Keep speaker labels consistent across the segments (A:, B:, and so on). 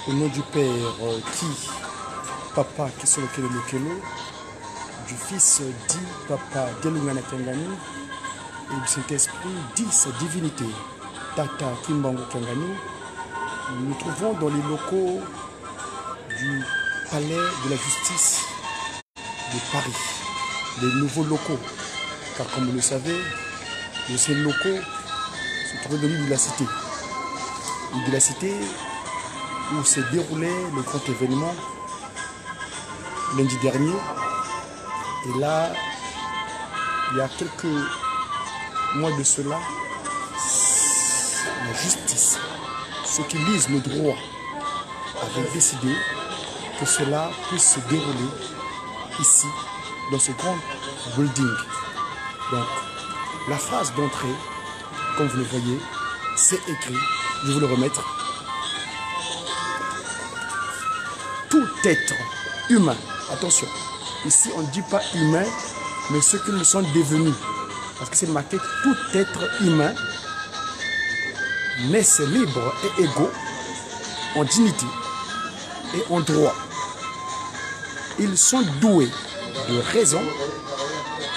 A: Au nom du Père Papa Kisolokelo Lokelo, du Fils dit Papa Delungana Kangani et du Saint-Esprit dit sa divinité Tata Kimbango Kangani, nous nous trouvons dans les locaux du Palais de la Justice de Paris, les nouveaux locaux, car comme vous le savez, ces locaux se trouvaient dans l'île de la Cité. L'île de la Cité où s'est déroulé le grand événement lundi dernier. Et là, il y a quelques mois de cela, la justice, ceux qui lisent le droit, avaient décidé que cela puisse se dérouler ici, dans ce grand building. Donc, la phrase d'entrée, comme vous le voyez, c'est écrit, je vais vous le remettre. Tout être humain, attention, ici on ne dit pas humain, mais ceux qui le sont devenus, parce que c'est marqué tout être humain naissent libres et égaux en dignité et en droit. Ils sont doués de raison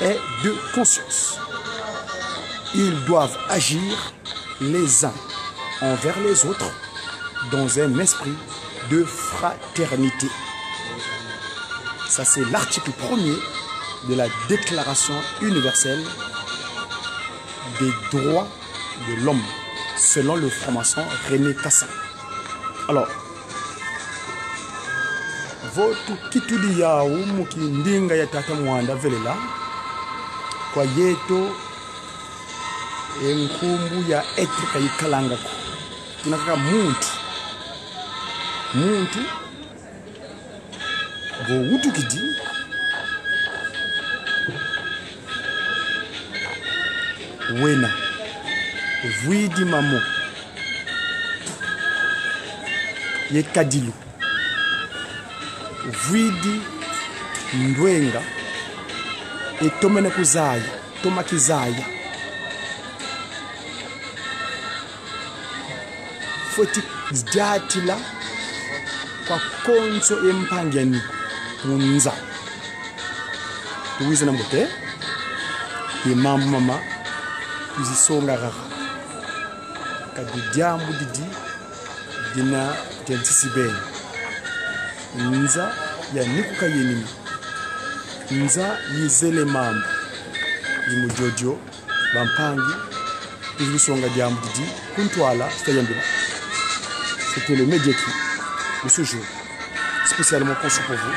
A: et de conscience. Ils doivent agir les uns envers les autres dans un esprit de fraternité. Ça, c'est l'article 1er de la Déclaration universelle des droits de l'homme, selon le franc-maçon René Cassin. Alors, votre kituli ya umuki ndinga ya tata mwanda velela kwa yeto enkumbu ya etika yikalangako tunakaka muntu go utukidi wena vuidi mamo yekadilu vuidi ndwenga etomene kuzaya toma kizaya foti jatila kwa konso empangani unza tuwiza na mbote mama uzisonga rara kadujambu didi dina tentisibeni nza ya nikuka yenimi nza yizele mambo yimujojo bampangi uzisonga jambu didi kuntwala stayambila. C'était le médiatique de ce jour, spécialement conçu pour vous.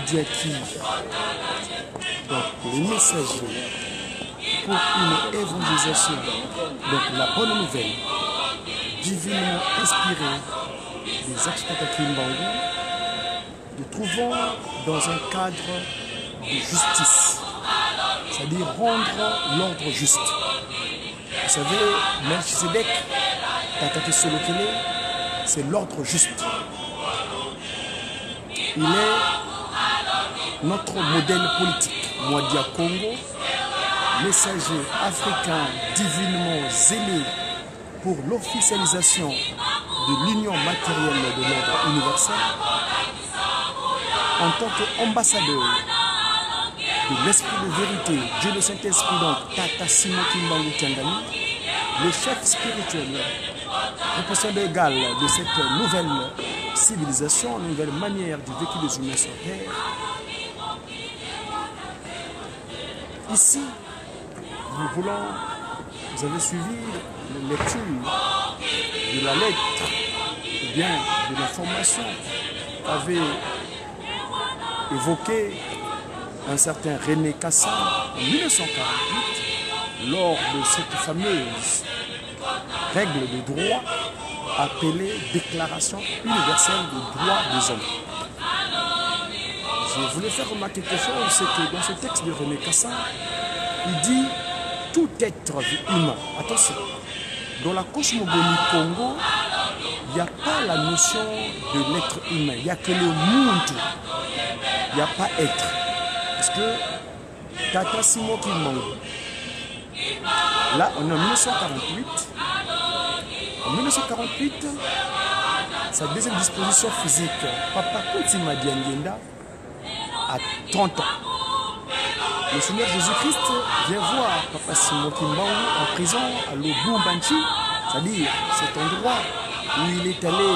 A: Diaki, donc les messagers pour une évangélisation, donc la bonne nouvelle, divinement inspirée des architectes Kimbangu, nous trouvons dans un cadre de justice, c'est-à-dire rendre l'ordre juste. Vous savez, Melchizedek, Tataki Solokele, c'est l'ordre juste. Il est notre modèle politique. Mwadia Congo, messager africain divinement zélé pour l'officialisation de l'union matérielle de l'ordre universel, en tant qu'ambassadeur de l'esprit de vérité, Dieu le Saint-Esprit, donc Tata Simon Kimbangu Tiangani, le chef spirituel, représentant égal de cette nouvelle civilisation, nouvelle manière de vécu des humains sur terre. Ici, vous avez suivi la lecture de la lettre, ou bien de l'information qu'avait évoqué un certain René Kassan en 1948 lors de cette fameuse règle de droit appelée Déclaration universelle des droits des hommes. Je voulais faire remarquer quelque chose, c'est que dans ce texte de René Kassan, il dit tout être humain. Attention, dans la cosmogonie Congo, il n'y a pas la notion de l'être humain, il n'y a que le monde, il n'y a pas être. Parce que Tata Simon Kimbangu, là on est en 1948. En 1948, sa deuxième disposition physique, Papa Koutima Diangenda, a 30 ans. Le Seigneur Jésus-Christ vient voir Papa Simon Kimbangu en prison à Lubumbashi, c'est-à-dire cet endroit où il est allé,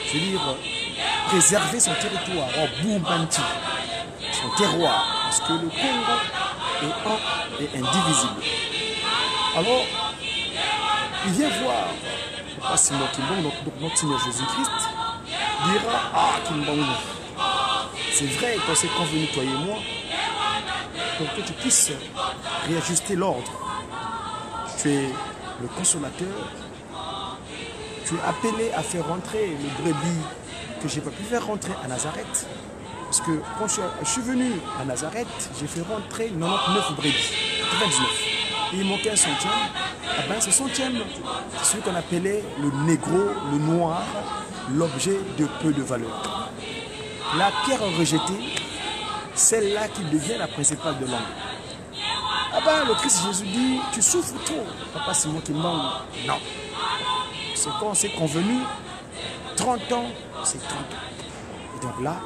A: je veux dire, préserver son territoire, en Lubumbashi, son terroir, parce que le Congo est un et indivisible. Alors, il vient voir Papa Simon Kimbangu, donc notre Seigneur Jésus-Christ, dira: ah, Kimbangu, c'est vrai qu'on s'est convenu, toi et moi, pour que tu puisses réajuster l'ordre. Tu es le consolateur, tu es appelé à faire rentrer le brebis que je n'ai pas pu faire rentrer à Nazareth. Parce que quand je suis venu à Nazareth, j'ai fait rentrer 99 brebis, 99. Et il manquait un centième. Ah ben, ce centième, c'est celui qu'on appelait le négro, le noir, l'objet de peu de valeur. La pierre rejetée, celle-là qui devient la principale de l'homme. Ah ben, le Christ Jésus dit: tu souffres trop, Papa Simon Kimbangu. Non. C'est quand on s'est convenu, 30 ans, c'est 30 ans. Et donc là,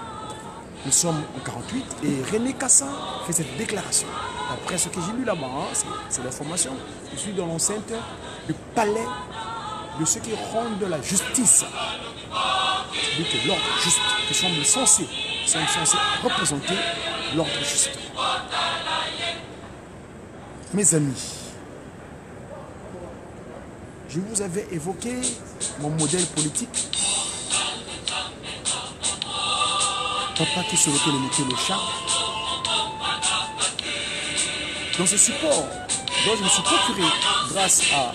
A: nous sommes en 48 et René Kassan fait cette déclaration. Après ce que j'ai lu là-bas, hein, c'est l'information. Je suis dans l'enceinte du palais de ceux qui rendent la justice. C'est-à-dire que l'ordre juste qui semble censé représenter l'ordre juste. Mes amis, je vous avais évoqué mon modèle politique. Papa qui se lequel mettait le chat. Dans ce support, dont je me suis procuré grâce à...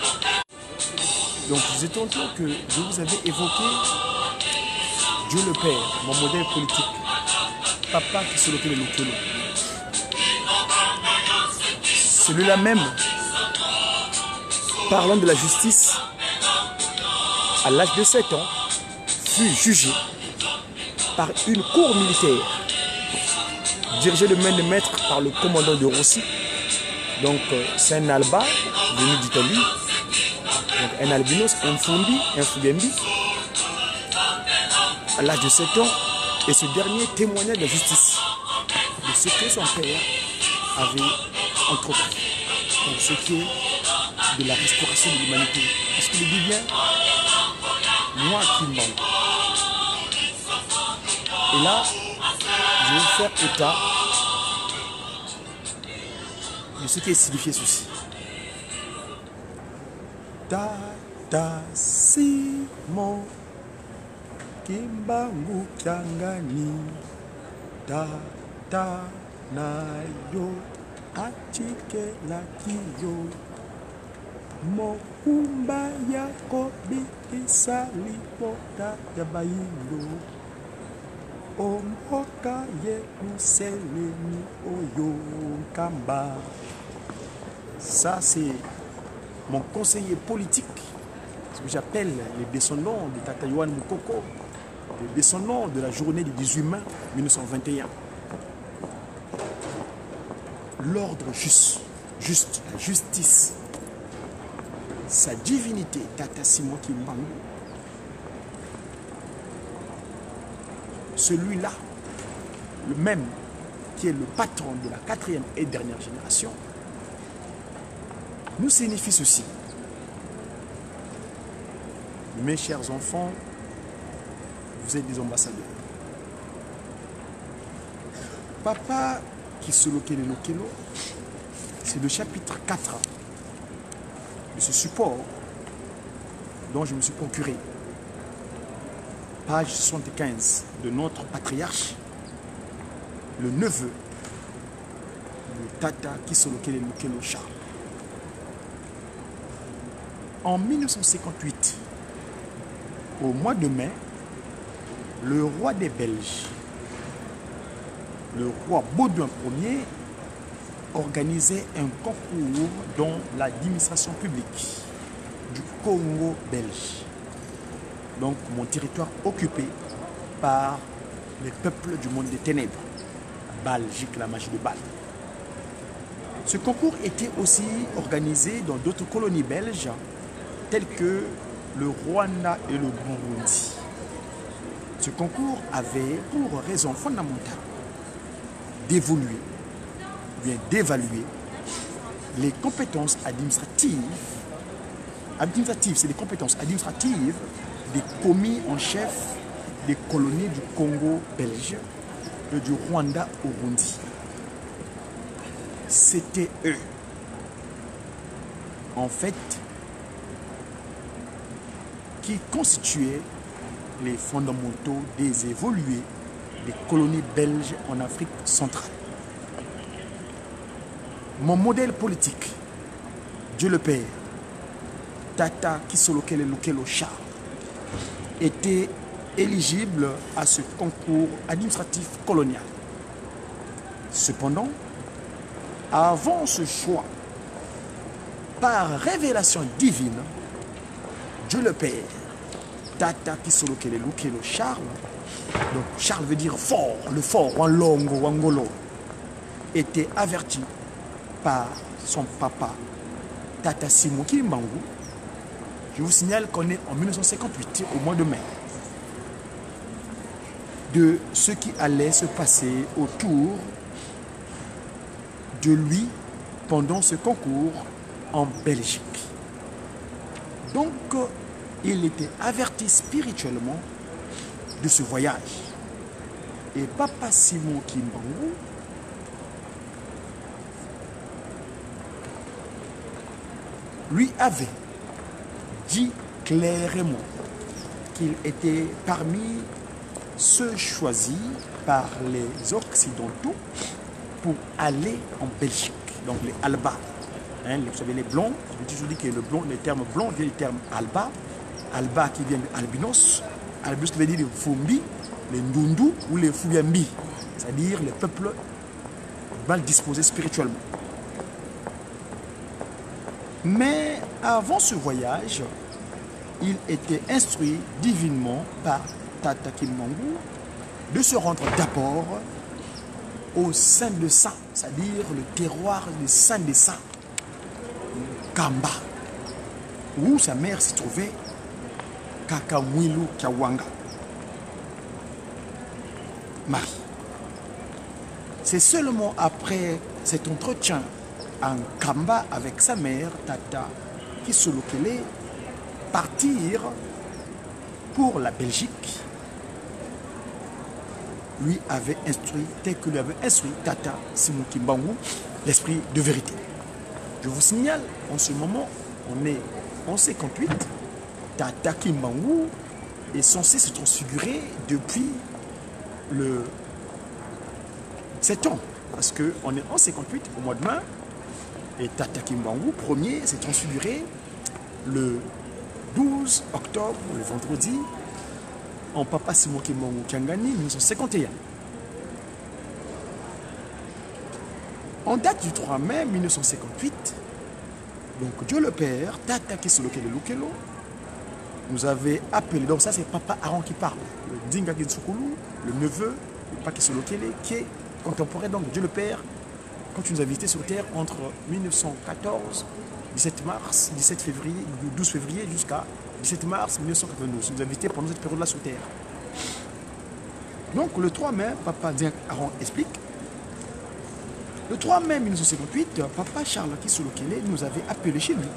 A: Donc je vous ai tantôt que je vous avais évoqué Dieu le Père, mon modèle politique. Papa qui se lequel le mettait. Celui-là même, parlant de la justice, à l'âge de 7 ans, fut jugé par une cour militaire dirigée de main de maître par le commandant de Rossi. Donc c'est un Alba venu d'Italie, donc un albinos, un Fugembi, à l'âge de 7 ans, et ce dernier témoignait de la justice, de ce que son père avait entrepris, donc ce qui est de la restauration de l'humanité. Parce qu'il dit bien, moi qui manque. Et là, je vais faire état de ce qui est signifié ceci. Tata Simon Kimbangu Tiangani Tata na yo atikelaki yo mokumba ya kobikisa lipota ya bayindo omboka Yerusalemi oyo nkamba. Ça c'est mon conseiller politique, ce que j'appelle les descendants de Tata Yohan Moukoko, les descendants de la journée du 18 mai 1921. L'ordre juste, la justice, sa divinité, Tata Simon Kimbangu, celui-là, le même qui est le patron de la 4e et dernière génération, nous signifie ceci. Mes chers enfants, vous êtes des ambassadeurs. Papa Kisolokele Lokelo, c'est le chapitre 4 de ce support dont je me suis procuré. Page 75 de notre patriarche, le neveu de Tata Kisolokele Lokelo Charles. En 1958, au mois de mai, le roi des Belges, le roi Baudouin Ier, organisait un concours dans l'administration publique du Congo belge. Donc mon territoire occupé par les peuples du monde des ténèbres, Belgique, la magie de Bâle. Ce concours était aussi organisé dans d'autres colonies belges, telles que le Rwanda et le Burundi. Ce concours avait pour raison fondamentale d'évoluer, bien d'évaluer les compétences administratives. Administratives, c'est les compétences administratives des commis en chef des colonies du Congo belge et du Rwanda au Burundi. C'était eux, en fait, qui constituaient les fondamentaux des évolués des colonies belges en Afrique centrale. Mon modèle politique, Dieu le Père, Tata Kisolokele Lokelo Charles, était éligible à ce concours administratif colonial. Cependant, avant ce choix, par révélation divine, Dieu le Père, Tata Kisolokele Lokelo Charles, donc Charles veut dire fort, le fort, Wanlongo, Wangolo, était averti par son papa, Tata Simon Kimbangu. Je vous signale qu'on est en 1958, au mois de mai, de ce qui allait se passer autour de lui pendant ce concours en Belgique. Donc, il était averti spirituellement de ce voyage. Et Papa Simon Kimbangu lui avait dit clairement qu'il était parmi ceux choisis par les Occidentaux pour aller en Belgique. Donc les Alba. Hein, vous savez, les blonds, je toujours dis que le terme blond vient du terme Alba. Alba qui vient de albinos. Albinos qui veut dire les Fumbi, les Ndundu ou les Fuyambi. C'est-à-dire les peuples mal disposés spirituellement. Mais avant ce voyage, il était instruit divinement par Tata Kimbangu de se rendre d'abord au Saint de Saint, c'est-à-dire le terroir du Saint des Saints, Kamba, où sa mère s'y trouvait, Kakamwilu Kiawanga, Marie. C'est seulement après cet entretien en Kamba avec sa mère, Tata Kisolokele, partir pour la Belgique, lui avait instruit, tel que lui avait instruit Tata Simon Kimbangu, l'esprit de vérité. Je vous signale, en ce moment, on est en 58, Tata Kimbangu est censé se transfigurer depuis le 7 ans, parce qu'on est en 58 au mois de mai, et Tata Kimbangu, premier, s'est transfiguré le 12 octobre, le vendredi, en Papa Simon Kimbangu Kiangani, 1951. En date du 3 mai 1958, donc Dieu le Père, Tata Kisolokele Lukelo, nous avait appelé, donc ça c'est Papa Aaron qui parle, le Dinga Kinsukulu, le neveu de Papa Kisolokele, qui est contemporain donc Dieu le Père, quand tu nous as visités sur Terre entre 1914, 17 mars, 17 février, 12 février jusqu'à 17 mars 1992. Tu nous as visités pendant cette période-là sur Terre. Donc le 3 mai, Papa Aaron explique. Le 3 mai 1958, Papa Charles Kisolokele nous avait appelé chez lui.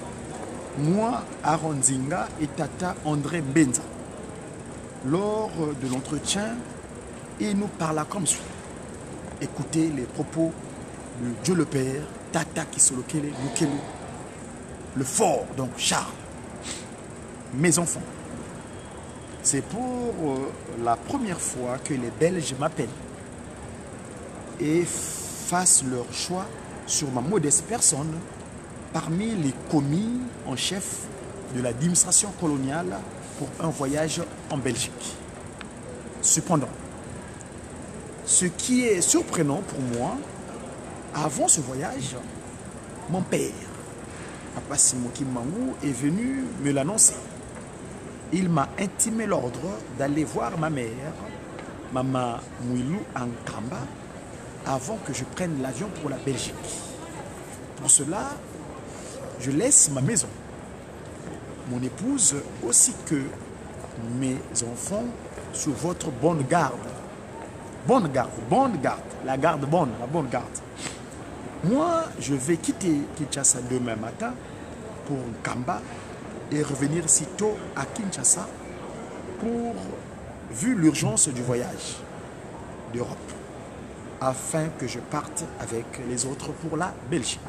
A: Moi, Aaron Zinga et Tata André Benza. Lors de l'entretien, il nous parla comme suit. Écoutez les propos de Dieu le Père, Tata Kisolokele Lukelo, le fort, donc Charles. Mes enfants, c'est pour la première fois que les Belges m'appellent et fassent leur choix sur ma modeste personne parmi les commis en chef de l'administration coloniale pour un voyage en Belgique. Cependant, ce qui est surprenant pour moi, avant ce voyage, mon père, Papa Simon Kimbangu, est venu me l'annoncer. Il m'a intimé l'ordre d'aller voir ma mère, Maman Mouilou Ankamba, avant que je prenne l'avion pour la Belgique. Pour cela, je laisse ma maison, mon épouse ainsi que mes enfants sous votre bonne garde. Bonne garde, la garde bonne, la bonne garde. Moi, je vais quitter Kinshasa demain matin pour Nkamba et revenir sitôt à Kinshasa vu l'urgence du voyage d'Europe, afin que je parte avec les autres pour la Belgique.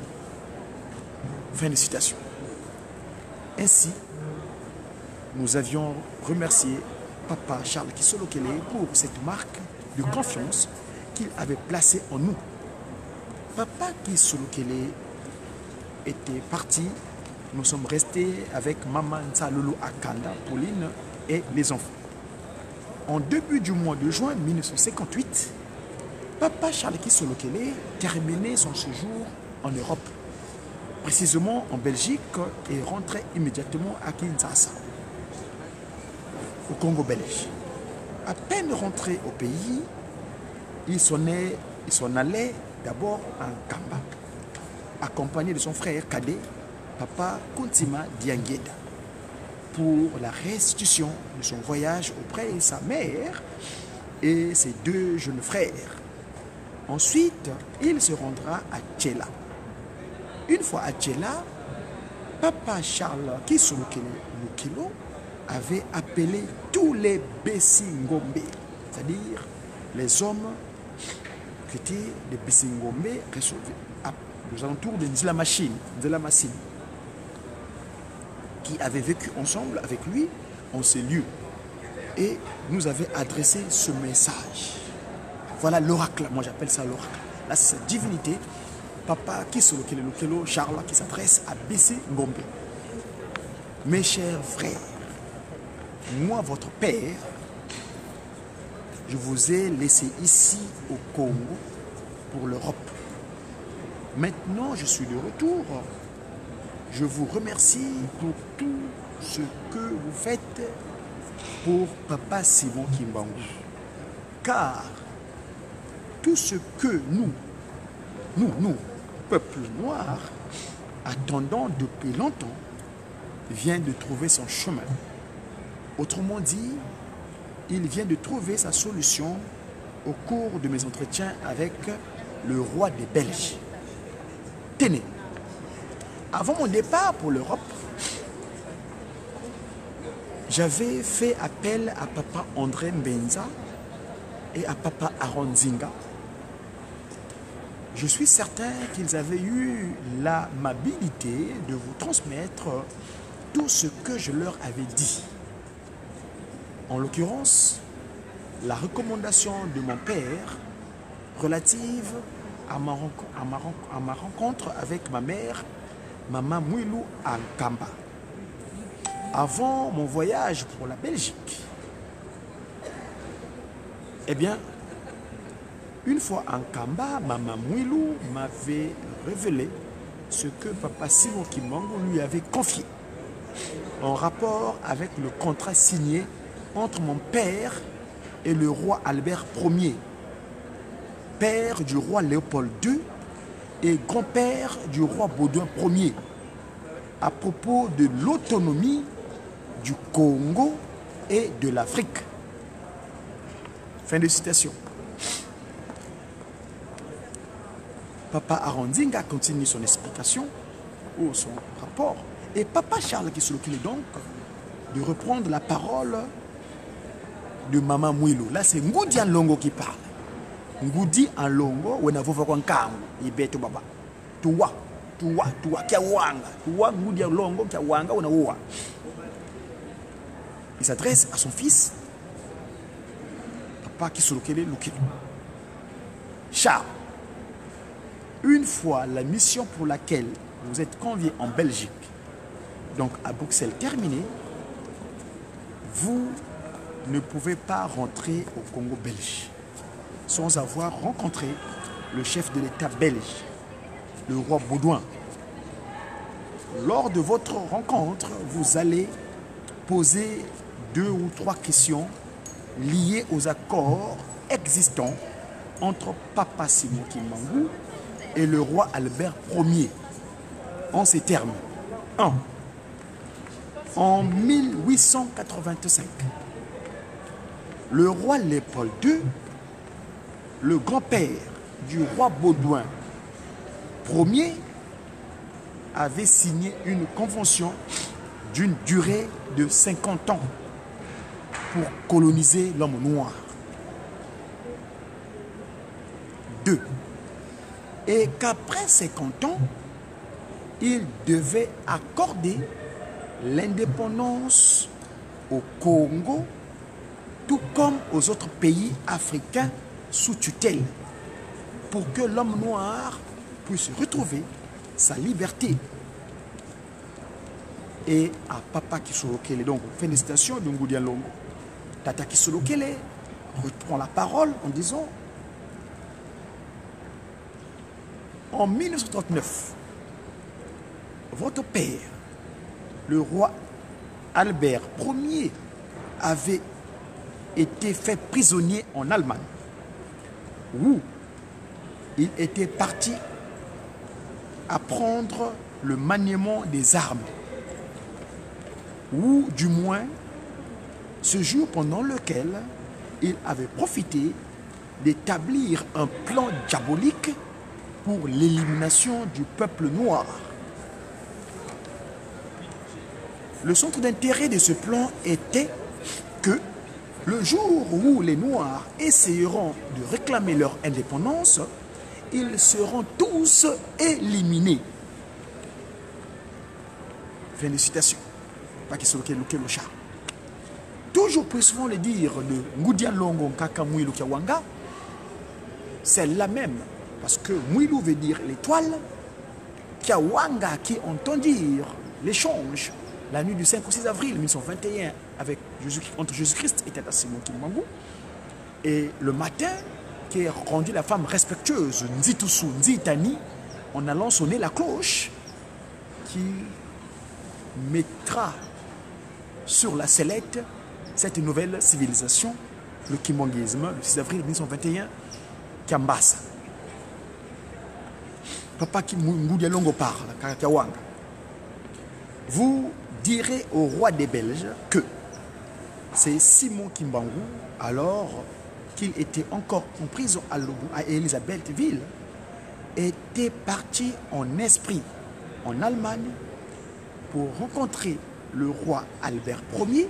A: Fin de citation. Ainsi, nous avions remercié Papa Charles Kisolokele pour cette marque de confiance qu'il avait placée en nous. Papa Kisolokele était parti, nous sommes restés avec Maman Nsalulu Akanda, Pauline et les enfants. En début du mois de juin 1958, Papa Charles Kisolokele terminait son séjour en Europe, précisément en Belgique, et rentrait immédiatement à Kinshasa, au Congo belge. À peine rentré au pays, il s'en allait d'abord à Nkamba, accompagné de son frère cadet, Papa Kuntima Diangeda, pour la restitution de son voyage auprès de sa mère et ses deux jeunes frères. Ensuite, il se rendra à Tchela. Une fois à Tchela, Papa Charles Kisolokele Lukelo avait appelé tous les Bessingombe, c'est-à-dire les hommes qui étaient des Bessingombe aux alentours de Nzilamassine, qui avaient vécu ensemble avec lui en ces lieux et nous avait adressé ce message. Voilà l'oracle, moi j'appelle ça l'oracle. Là c'est sa divinité, Papa Kisolokele Lukelo Charles, qui s'adresse à Bessé Ngombe. Mes chers frères, moi votre père, je vous ai laissé ici au Congo pour l'Europe. Maintenant je suis de retour. Je vous remercie pour tout ce que vous faites pour Papa Simon Kimbangu. Car tout ce que nous, peuple noir, attendons depuis longtemps, vient de trouver son chemin. Autrement dit, il vient de trouver sa solution au cours de mes entretiens avec le roi des Belges. Tenez, avant mon départ pour l'Europe, j'avais fait appel à Papa André Benza et à Papa Aaron Zinga. Je suis certain qu'ils avaient eu l'amabilité de vous transmettre tout ce que je leur avais dit. En l'occurrence, la recommandation de mon père relative à ma rencontre avec ma mère, Maman Mouilou à Nkamba. Avant mon voyage pour la Belgique, eh bien, une fois en Nkamba, Maman Mouilou m'avait révélé ce que Papa Simon Kimbangu lui avait confié en rapport avec le contrat signé entre mon père et le roi Albert Ier, père du roi Léopold II et grand-père du roi Baudouin Ier, à propos de l'autonomie du Congo et de l'Afrique. Fin de citation. Papa Arandinga continue son explication ou son rapport. Et Papa Charles Kisolokile donc de reprendre la parole de Maman Mouilou. Là, c'est Ngoudi Alongo qui parle. Ngoudi Alongo, ou n'avons pas encore Ibeto Baba. Tuwa, Kiawanga. Tuwa, Ngoudi Alongo, Kiawanga, ou n'avons. Il s'adresse à son fils, Papa Kisolokile Lukile. Charles, une fois la mission pour laquelle vous êtes convié en Belgique, donc à Bruxelles, terminée, vous ne pouvez pas rentrer au Congo belge sans avoir rencontré le chef de l'État belge, le roi Baudouin. Lors de votre rencontre, vous allez poser 2 ou 3 questions liées aux accords existants entre Papa Simon Kimbangu et le roi Albert Ier. En ces termes, 1. En 1885, le roi Léopold II, le grand-père du roi Baudouin Ier, avait signé une convention d'une durée de 50 ans pour coloniser l'homme noir. 2. Et qu'après 50 ans, il devait accorder l'indépendance au Congo, tout comme aux autres pays africains sous tutelle, pour que l'homme noir puisse retrouver sa liberté. Et à Papa Kisolokile, donc félicitations de Ngoudi Alongo. Tata Kisolokile reprend la parole en disant: en 1939, votre père, le roi Albert Ier, avait été fait prisonnier en Allemagne, où il était parti apprendre le maniement des armes, ou du moins ce jour pendant lequel il avait profité d'établir un plan diabolique pour l'élimination du peuple noir. Le centre d'intérêt de ce plan était que le jour où les Noirs essayeront de réclamer leur indépendance, ils seront tous éliminés. Fin de citation. Toujours puisse-t-on le dire de Ngoudi Alongo Nkaka Mouilou Kiawanga, c'est la même, parce que Mouilou veut dire l'étoile, Kiawanga qui entend dire l'échange, la nuit du 5 au 6 avril 1921 entre Jésus-Christ et Tata Simon Kimbangu, et le matin qui est rendu la femme respectueuse Nzitusu Nzitani en allant sonner la cloche qui mettra sur la sellette cette nouvelle civilisation, le kimbanguisme, le 6 avril 1921, Kiambasa. Papa Ngoudi Alongo parle, Kiawanga. Vous direz au roi des Belges que c'est Simon Kimbangu, alors qu'il était encore en prison à Elisabethville, était parti en esprit en Allemagne pour rencontrer le roi Albert Ier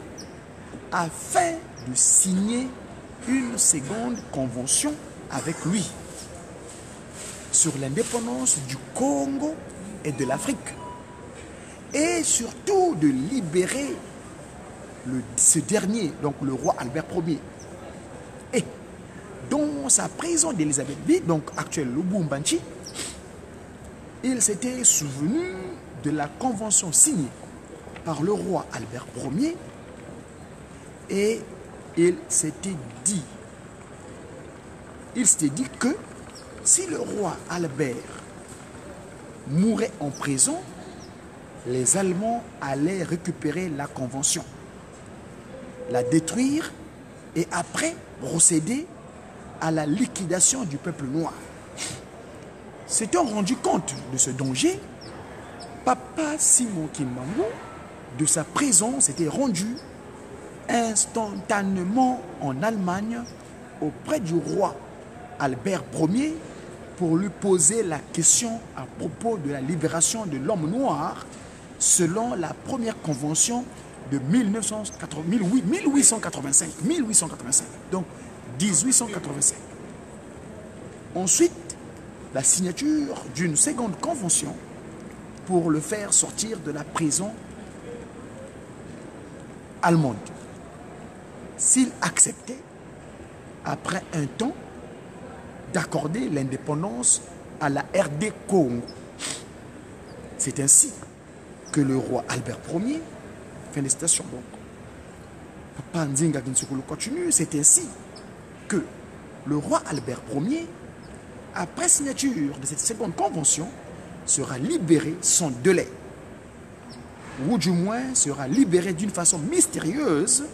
A: afin de signer une seconde convention avec lui sur l'indépendance du Congo et de l'Afrique, et surtout de libérer ce dernier, donc le roi Albert Ier, et dans sa prison d'Elisabeth B, donc actuelle Lubumbashi, il s'était souvenu de la convention signée par le roi Albert Ier et il s'était dit que si le roi Albert mourait en prison, les Allemands allaient récupérer la convention, la détruire et après procéder à la liquidation du peuple noir. S'étant rendu compte de ce danger, Papa Simon Kimbangu, de sa prison, s'était rendu instantanément en Allemagne auprès du roi Albert Ier pour lui poser la question à propos de la libération de l'homme noir selon la première convention de 1885. Donc 1885. Ensuite, la signature d'une seconde convention pour le faire sortir de la prison allemande. S'il acceptait, après un temps, d'accorder l'indépendance à la RD Congo. C'est ainsi que le roi Albert Ier, félicitations donc, Papa Nzinga Kinsukulu continue, c'est ainsi que le roi Albert Ier, après signature de cette seconde convention, sera libéré sans délai, ou du moins sera libéré d'une façon mystérieuse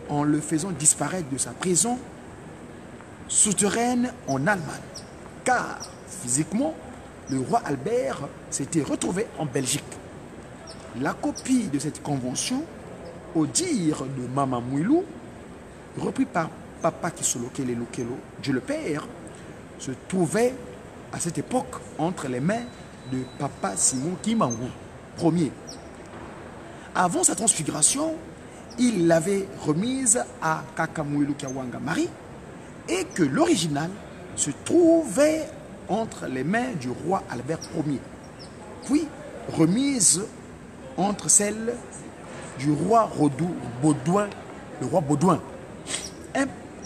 A: en le faisant disparaître de sa prison souterraine en Allemagne, car physiquement, le roi Albert s'était retrouvé en Belgique. La copie de cette convention, au dire de Mama Mouilou, repris par Papa Kisolokele Lokelo, Dieu le Père, se trouvait à cette époque entre les mains de Papa Simon Kimbangu Ier. Avant sa transfiguration, il l'avait remise à Kakamouilou Kiawanga Marie et que l'original se trouvait entre les mains du roi Albert Ier, puis remise entre celles du roi Baudouin, le roi Baudouin.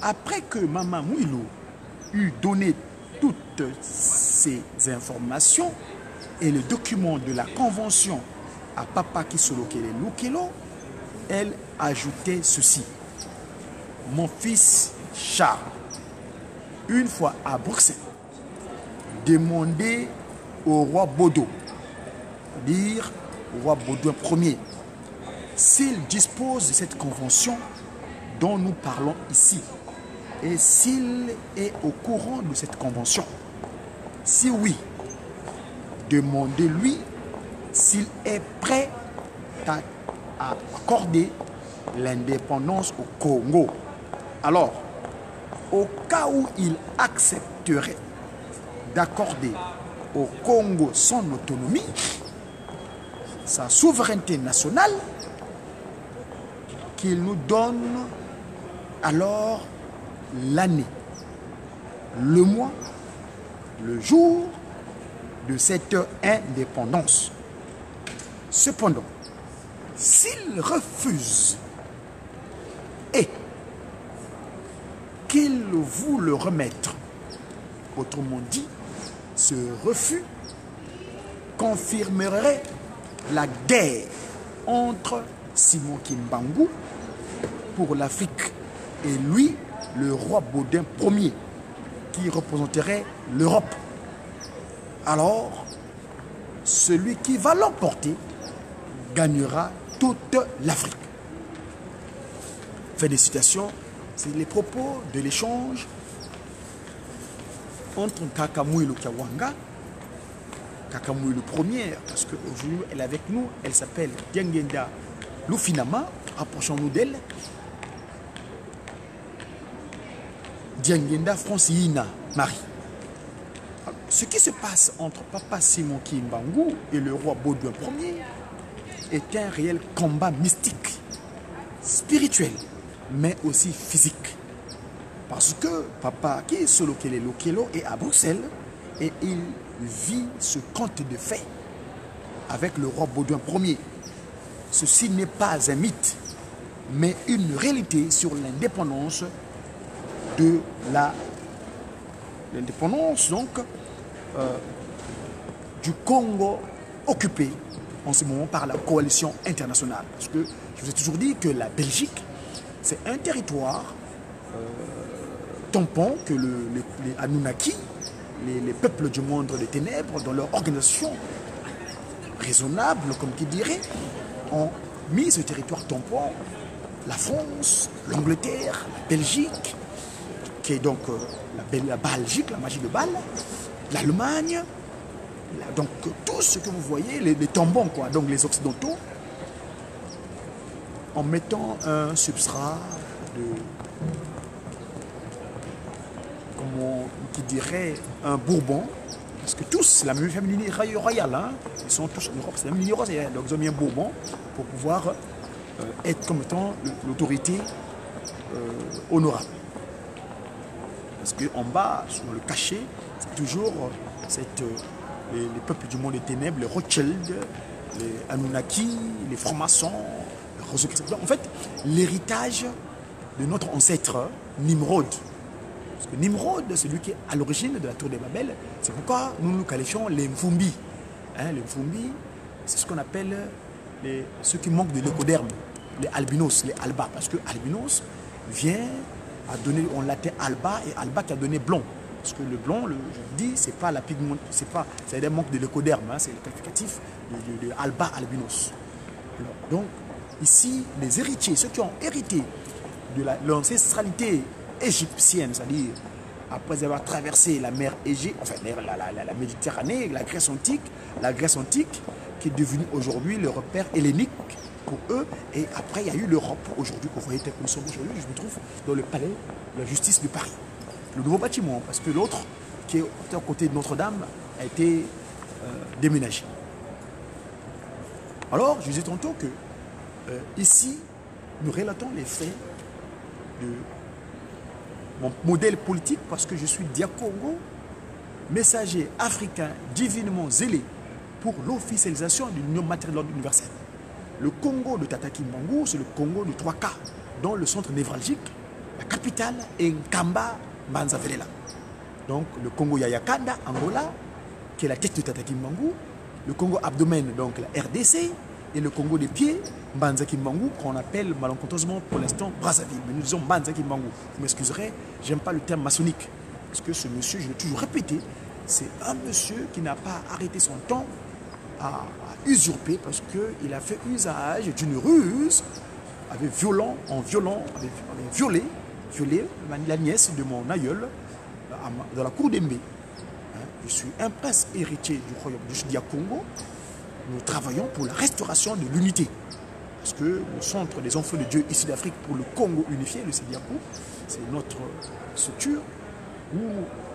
A: Après que Mama Mouilou eut donné toutes ces informations et le document de la convention à Papa Kisolokele Lokelo, elle ajoutait ceci: mon fils Charles, une fois à Bruxelles, demandez au roi Baudou, dire au roi Baudouin Ier, s'il dispose de cette convention dont nous parlons ici et s'il est au courant de cette convention. Si oui, demandez-lui s'il est prêt à accorder l'indépendance au Congo. Alors, au cas où il accepterait d'accorder au Congo son autonomie, sa souveraineté nationale, qu'il nous donne alors l'année, le mois, le jour de cette indépendance. Cependant, s'il refuse et qu'il vous le remette, autrement dit, ce refus confirmerait la guerre entre Simon Kimbangu pour l'Afrique et lui, le roi Baudouin Ier, qui représenterait l'Europe. Alors, celui qui va l'emporter gagnera toute l'Afrique. Fin de citation, c'est les propos de l'échange entre Kakamouilou Kiawanga, Kakamouilou Ier, parce qu'aujourd'hui elle est avec nous, elle s'appelle Diangenda Lufinama, rapprochons-nous d'elle. Diangenda Francina Marie. Ce qui se passe entre Papa Simon Kimbangu et le roi Baudouin Ier est un réel combat mystique, spirituel, mais aussi physique. Parce que Papa Kisolokele Lokelo est à Bruxelles et il vit ce conte de fées avec le roi Baudouin Ier. Ceci n'est pas un mythe, mais une réalité sur l'indépendance de la l'indépendance donc du Congo occupé en ce moment par la coalition internationale. Parce que je vous ai toujours dit que la Belgique, c'est un territoire tampon que les Anunnaki, les peuples du monde des ténèbres, dans leur organisation raisonnable, comme qui dirait, ont mis ce territoire tampon, la France, l'Angleterre, la Belgique, qui est donc la Belgique, la magie de Bâle, l'Allemagne, donc tout ce que vous voyez, les tampons, quoi, donc les Occidentaux, en mettant un substrat de, comment qui dirait, un Bourbon, parce que tous, c'est la même famille royale, hein, ils sont tous en Europe, c'est la même ligne royale, donc ils ont mis un Bourbon pour pouvoir être comme étant l'autorité honorable. Parce qu'en bas, sur le cachet, c'est toujours les peuples du monde des ténèbres, les Rothschild, les Anunnaki, les francs-maçons, les Rosicruciens. En fait, l'héritage de notre ancêtre Nimrod. Parce que Nimrod, c'est lui qui est à l'origine de la tour de Babel. C'est pourquoi nous nous qualifions les Mfumbi. Hein, les Mfumbi, c'est ce qu'on appelle ceux qui manquent de l'écoderme, les albinos, les albas. Parce que albinos vient à donner en latin alba et alba qui a donné blond. Parce que le blond, je vous dis, c'est pas la pigment, c'est un manque de l'écoderme, hein, c'est le qualificatif de alba albinos. Donc, ici, les héritiers, ceux qui ont hérité de l'ancestralité égyptienne, c'est-à-dire après avoir traversé la mer Égée, enfin la Méditerranée, la Grèce antique, qui est devenue aujourd'hui le repère hellénique pour eux, et après il y a eu l'Europe aujourd'hui, que vous voyez tel que nous sommes aujourd'hui. Je me trouve dans le palais de la justice de Paris. Le nouveau bâtiment, parce que l'autre, qui est à côté de Notre-Dame, a été déménagé. Alors, je disais tantôt que ici, nous relatons les faits de mon modèle politique, parce que je suis Diakongo, messager africain divinement zélé pour l'officialisation de l'union matérielle de l'ordre universel. Le Congo de Tata Kimbangu, c'est le Congo de 3K, dont le centre névralgique, la capitale, est Nkamba Manzavelela. Donc le Congo Yayakanda, Angola, qui est la tête de Tata Kimbangu, le Congo abdomen, donc la RDC, et le Congo des pieds, Mbanza Kimbangu, qu'on appelle malencontreusement pour l'instant Brazzaville. Mais nous disons Mbanza Kimbangu. Vous m'excuserez, j'aime pas le terme maçonnique. Parce que ce monsieur, je l'ai toujours répété, c'est un monsieur qui n'a pas arrêté son temps à usurper, parce qu'il a fait usage d'une ruse, avait violé la nièce de mon aïeul dans la cour d'Embé. Je suis un prince héritier du royaume du Sud-Congo. Nous travaillons pour la restauration de l'unité. Parce que le centre des enfants de Dieu ici d'Afrique pour le Congo unifié, le Sud-Congo, c'est notre structure où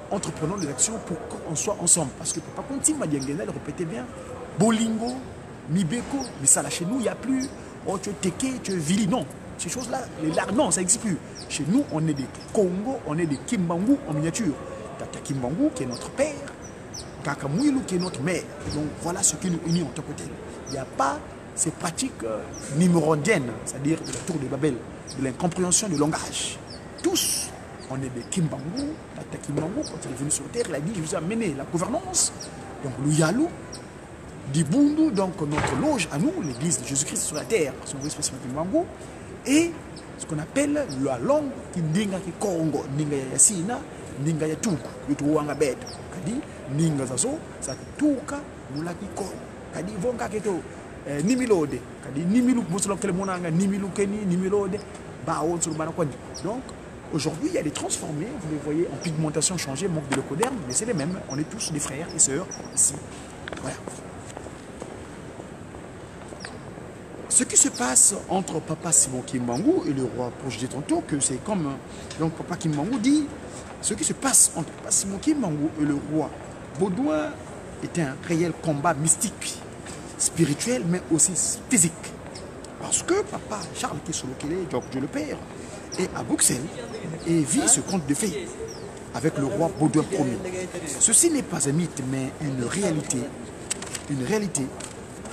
A: entreprenons des actions pour qu'on soit ensemble. Parce que Papa Conti Madiangena, le répétait bien, Bolingo, Mibeko, mais ça là chez nous, il n'y a plus, oh tu es Teke, tu es Vili, non. Ces choses-là, les lards, non, ça n'existe plus. Chez nous, on est des Congo, on est des Kimbangu en miniature. Tata Kimbangu qui est notre père, Kakamouilou qui est notre mère. Donc voilà ce qui nous unit en tant que tel. Il n'y a pas ces pratiques nimrodiennes, c'est-à-dire de la tour de Babel, de l'incompréhension du langage. Tous, on est des Kimbangu. Tata Kimbangu, quand il est venu sur terre, il a dit, je vous ai amené la gouvernance, donc l'Ouyalou, Dibundu, donc notre loge à nous, l'église de Jésus-Christ sur la terre, son vrai spécimen Kimbangu, et ce qu'on appelle la langue qui ninga ki Congo, ninga ya Yasina, ninga ya Tuku, yutuwanga beto. Kadi ninga zazo, sa tuka mula ki Congo. Kadi vonga keto nimilode, kadi nimilu musolo kele monanga nimilu keni nimilode, ba on sur bana kwani. Donc aujourd'hui, il y a des transformés, vous les voyez en pigmentation changée, manque de l'écoderme, mais c'est les mêmes, on est tous des frères et sœurs ici. Voilà. Ce qui se passe entre Papa Simon Kimbangu et le roi, pour je dis tantôt que c'est comme... Donc Papa Kimbangu dit, ce qui se passe entre Papa Simon Kimbangu et le roi Baudouin est un réel combat mystique, spirituel, mais aussi physique. Parce que Papa Charles Kessolokele, Dieu le Père, est à Bruxelles et vit ce conte de fées avec le roi Baudouin Ier. Ceci n'est pas un mythe, mais une réalité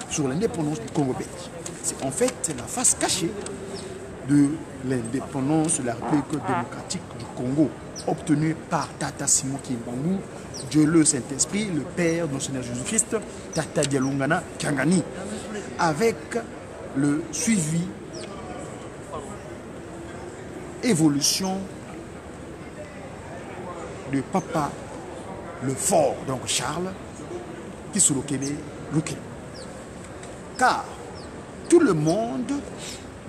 A: sur l'indépendance du Congo belge. C'est en fait la face cachée de l'indépendance de la République démocratique du Congo, obtenue par Tata Simon Kimbangu, Dieu le Saint-Esprit, le Père de notre Seigneur Jésus-Christ, Tata Dialungana Kangani, avec le suivi, évolution de Papa le Fort, donc Charles, qui se Lokele. Car tout le monde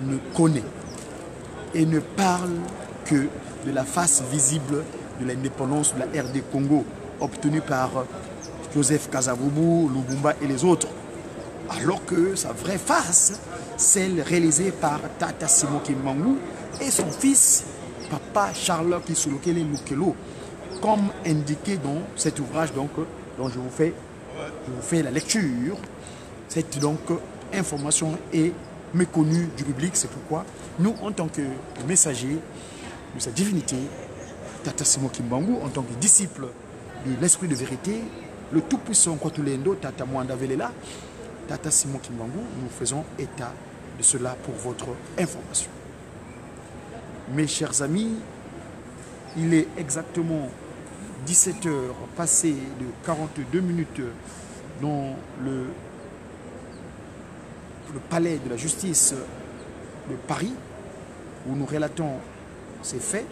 A: ne connaît et ne parle que de la face visible de l'indépendance de la RD Congo, obtenue par Joseph Kasavubu, Lubumba et les autres. Alors que sa vraie face, celle réalisée par Tata Simon Kimbangu et son fils, Papa Charles Kisulokele Lukelo, comme indiqué dans cet ouvrage donc, dont je vous fais la lecture. Cette donc information est méconnue du public, c'est pourquoi nous, en tant que messagers de sa divinité, Tata Simon Kimbangu, en tant que disciple de l'esprit de vérité, le tout-puissant Kwatulendo, Tata Mwanda Velela, Tata Simon Kimbangu, nous faisons état de cela pour votre information. Mes chers amis, il est exactement 17h passé de 42 minutes dans le palais de la justice de Paris, où nous relatons ces faits.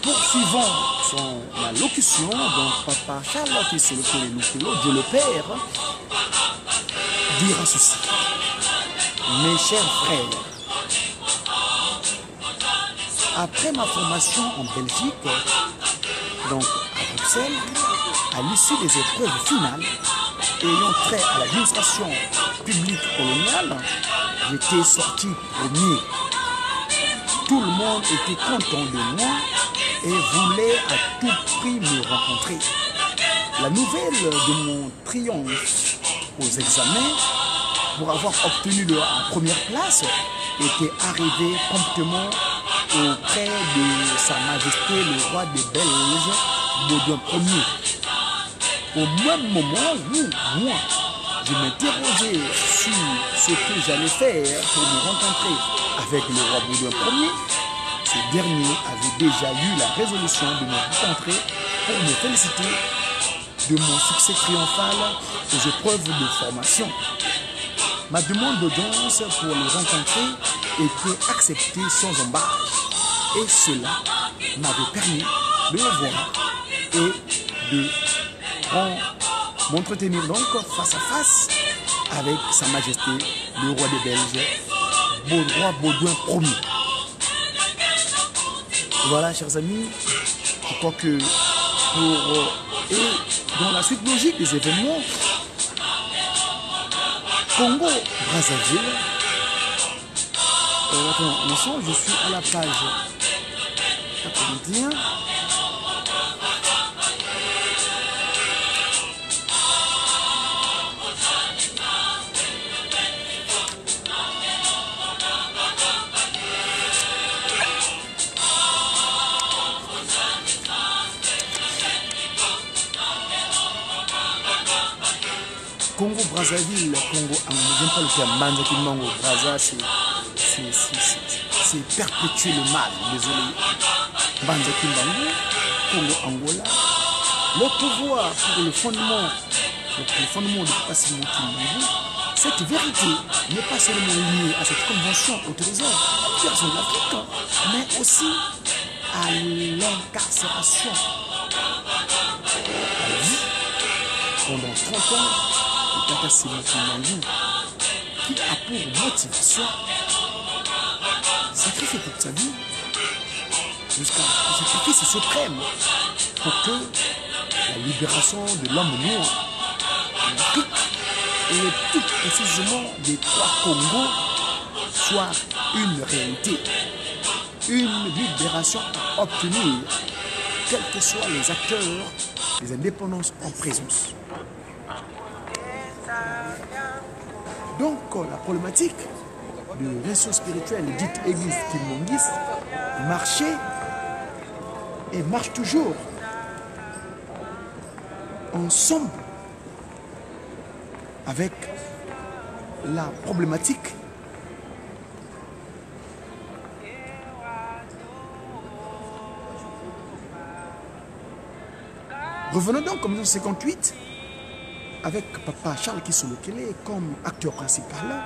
A: Poursuivant son allocution, donc Papa Charles Kisulokele Lukelo, Dieu le Père, dira ceci. Mes chers frères, après ma formation en Belgique, donc à Bruxelles, à l'issue des épreuves finales, ayant trait à l'administration publique coloniale, j'étais sorti premier. Tout le monde était content de moi et voulait à tout prix me rencontrer. La nouvelle de mon triomphe aux examens, pour avoir obtenu la première place, était arrivée promptement auprès de Sa Majesté le roi des Belges, Baudouin Ier. Au même moment où moi, je m'interrogeais sur ce que j'allais faire pour me rencontrer avec le roi Baudouin Ier, ce dernier avait déjà eu la résolution de me rencontrer pour me féliciter de mon succès triomphal aux épreuves de formation. Ma demande d'audience pour le rencontrer était acceptée sans embâche. Et cela m'avait permis de le voir et de m'entretenir donc face à face avec Sa Majesté, le roi des Belges, roi Baudouin Ier. Voilà, chers amis, je crois que dans la suite logique des événements, Congo, Brazzaville. Attends, un instant, je suis à la page 81. Congo, Brazzaville, Congo, j'aime pas le terme, Manza Kimbangu, Brazza, c'est perpétuer le mal, désolé. Manza Kimbangu, Congo, Angola, le pouvoir pour le fondement de Papa Simon Kimbangu, cette vérité n'est pas seulement liée à cette convention autorisant la personne de l'Afrique, mais aussi à l'incarcération à vie pendant 30 ans. Tata Simon Kimbangu, qui a pour motivation sacrifier toute sa vie jusqu'à un sacrifice suprême pour que la libération de l'homme noir en Afrique et tout précisément des 3 Congos soit une réalité, une libération à obtenir, quels que soient les acteurs des indépendances en présence. Donc la problématique de réseau spirituel, dite église kimbonguiste, marchait et marche toujours ensemble avec la problématique Revenons donc en 1958 avec Papa Charles Kisolokele comme acteur principal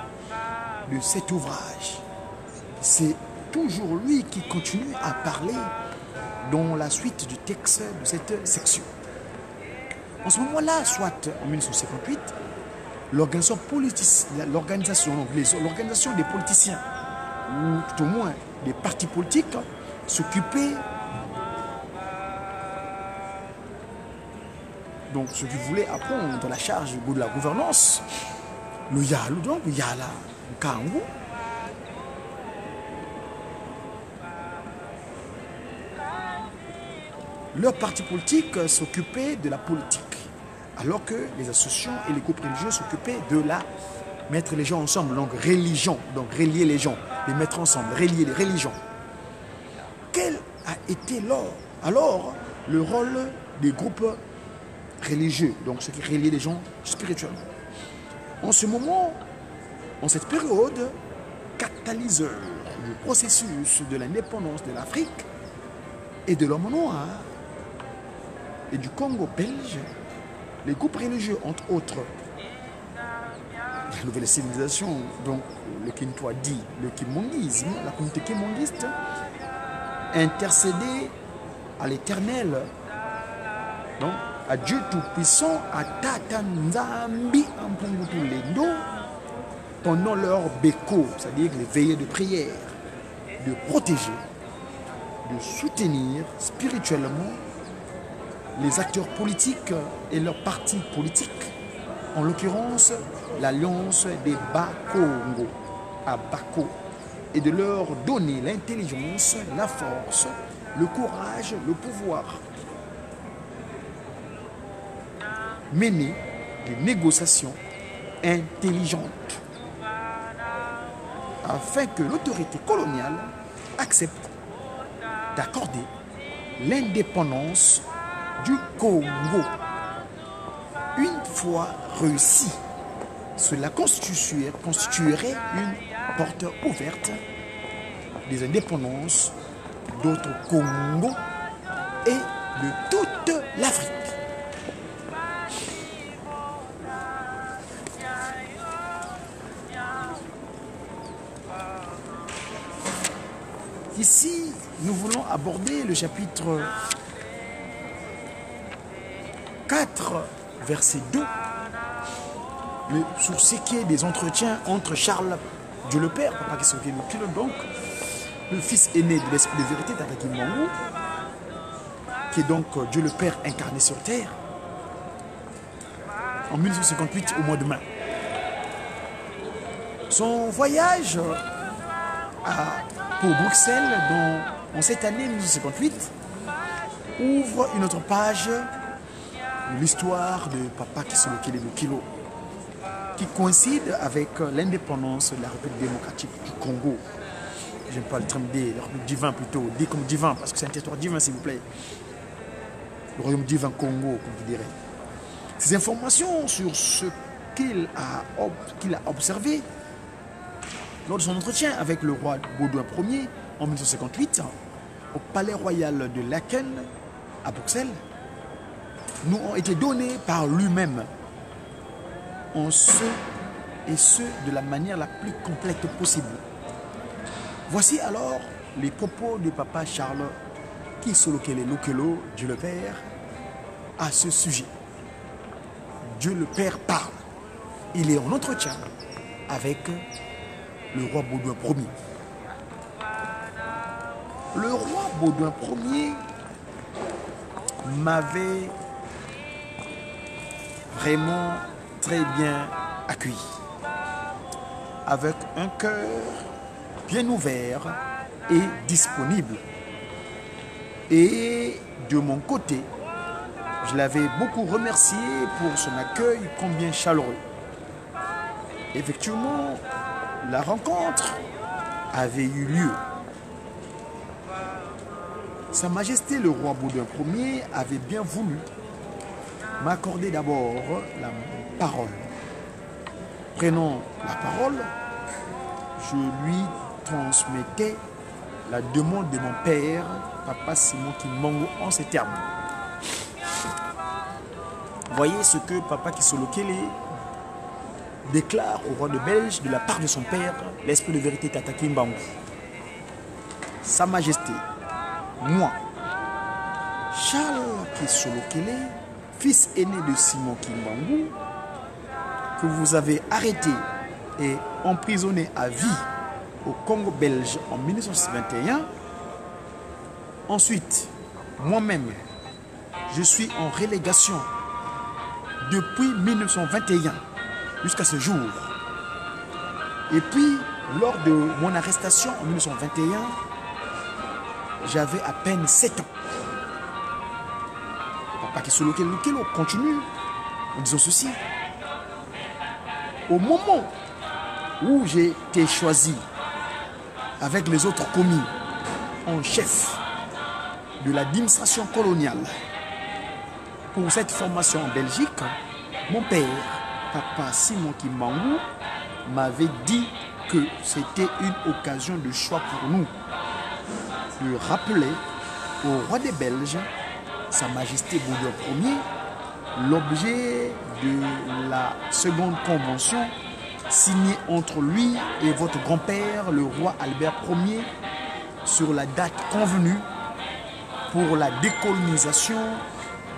A: de cet ouvrage. C'est toujours lui qui continue à parler dans la suite du texte de cette section. En ce moment-là, soit en 1958, l'organisation des politiciens, ou tout au moins des partis politiques, s'occupait, donc ceux qui voulaient apprendre la charge de la gouvernance, le Yalou, donc le Yala, le Kangou, leur parti politique s'occupait de la politique, alors que les associations et les groupes religieux s'occupaient de la mettre les gens ensemble, donc religion, donc relier les gens, les mettre ensemble, relier les religions. Quel a été alors le rôle des groupes religieux, donc ceux qui relient les gens spirituellement? En ce moment, en cette période, catalyseur du processus de l'indépendance de l'Afrique et de l'homme noir et du Congo belge, les groupes religieux, entre autres, la nouvelle civilisation, donc le Kintoa dit le kimongisme, la communauté kimonguiste, intercédait à l'Éternel, donc à Dieu Tout-Puissant, à Tata Nzambi Ampungutu pendant leur béco, c'est-à-dire les veillées de prière, de protéger, de soutenir spirituellement les acteurs politiques et leurs partis politiques, en l'occurrence l'Alliance des Bas-Congo à Bako, et de leur donner l'intelligence, la force, le courage, le pouvoir. Mener des négociations intelligentes afin que l'autorité coloniale accepte d'accorder l'indépendance du Congo. Une fois réussi, cela constituerait une porte ouverte des indépendances d'autres Congo et de toute l'Afrique. Ici, nous voulons aborder le chapitre 4, verset 2, sur ce qui est des entretiens entre Charles, Dieu le Père, Papa Kisolokele, donc, le fils aîné de l'esprit de vérité, Tata Kimbangu, qui est donc Dieu le Père incarné sur terre, en 1958 au mois de mai. Son voyage pour Bruxelles en cette année 1958 ouvre une autre page de l'histoire de Papa Kisolokele Kilo, qui coïncide avec l'indépendance de la République démocratique du Congo. J'aime pas le terme D, le République divin plutôt, D comme divin, parce que c'est un territoire divin s'il vous plaît. Le royaume divin Congo, comme vous direz. Ces informations sur ce qu'il a observé lors de son entretien avec le roi Baudouin Ier en 1958 au palais royal de Laken à Bruxelles nous ont été données par lui-même en ce de la manière la plus complète possible. Voici alors les propos de Papa Charles Kisolokele Lokelo, Dieu le Père, à ce sujet. Dieu le Père parle. Il est en entretien avec le roi Baudouin Ier. Le roi Baudouin Ier m'avait vraiment très bien accueilli, avec un cœur bien ouvert et disponible. Et de mon côté, je l'avais beaucoup remercié pour son accueil combien chaleureux. Effectivement, la rencontre avait eu lieu. Sa Majesté le roi Baudouin Ier avait bien voulu m'accorder d'abord la parole. Prenant la parole, je lui transmettais la demande de mon père, Papa Simon Kimbangu, en ces termes. Voyez ce que Papa Kisolokele déclare au roi de Belge de la part de son père, l'esprit de vérité Tata Kimbangu. Sa Majesté, moi, Charles Kisolokele, fils aîné de Simon Kimbangu, que vous avez arrêté et emprisonné à vie au Congo belge en 1921. Ensuite, moi-même, je suis en relégation depuis 1921 jusqu'à ce jour. Et puis, lors de mon arrestation en 1921, j'avais à peine 7 ans. Papa Kisolokele continue en disant ceci. Au moment où j'ai été choisi avec les autres commis en chef de l'administration coloniale pour cette formation en Belgique, mon père, Papa Simon Kimbangu, m'avait dit que c'était une occasion de choix pour nous de rappeler au roi des Belges, Sa Majesté Baudouin Ier, l'objet de la seconde convention signée entre lui et votre grand-père, le roi Albert Ier, sur la date convenue pour la décolonisation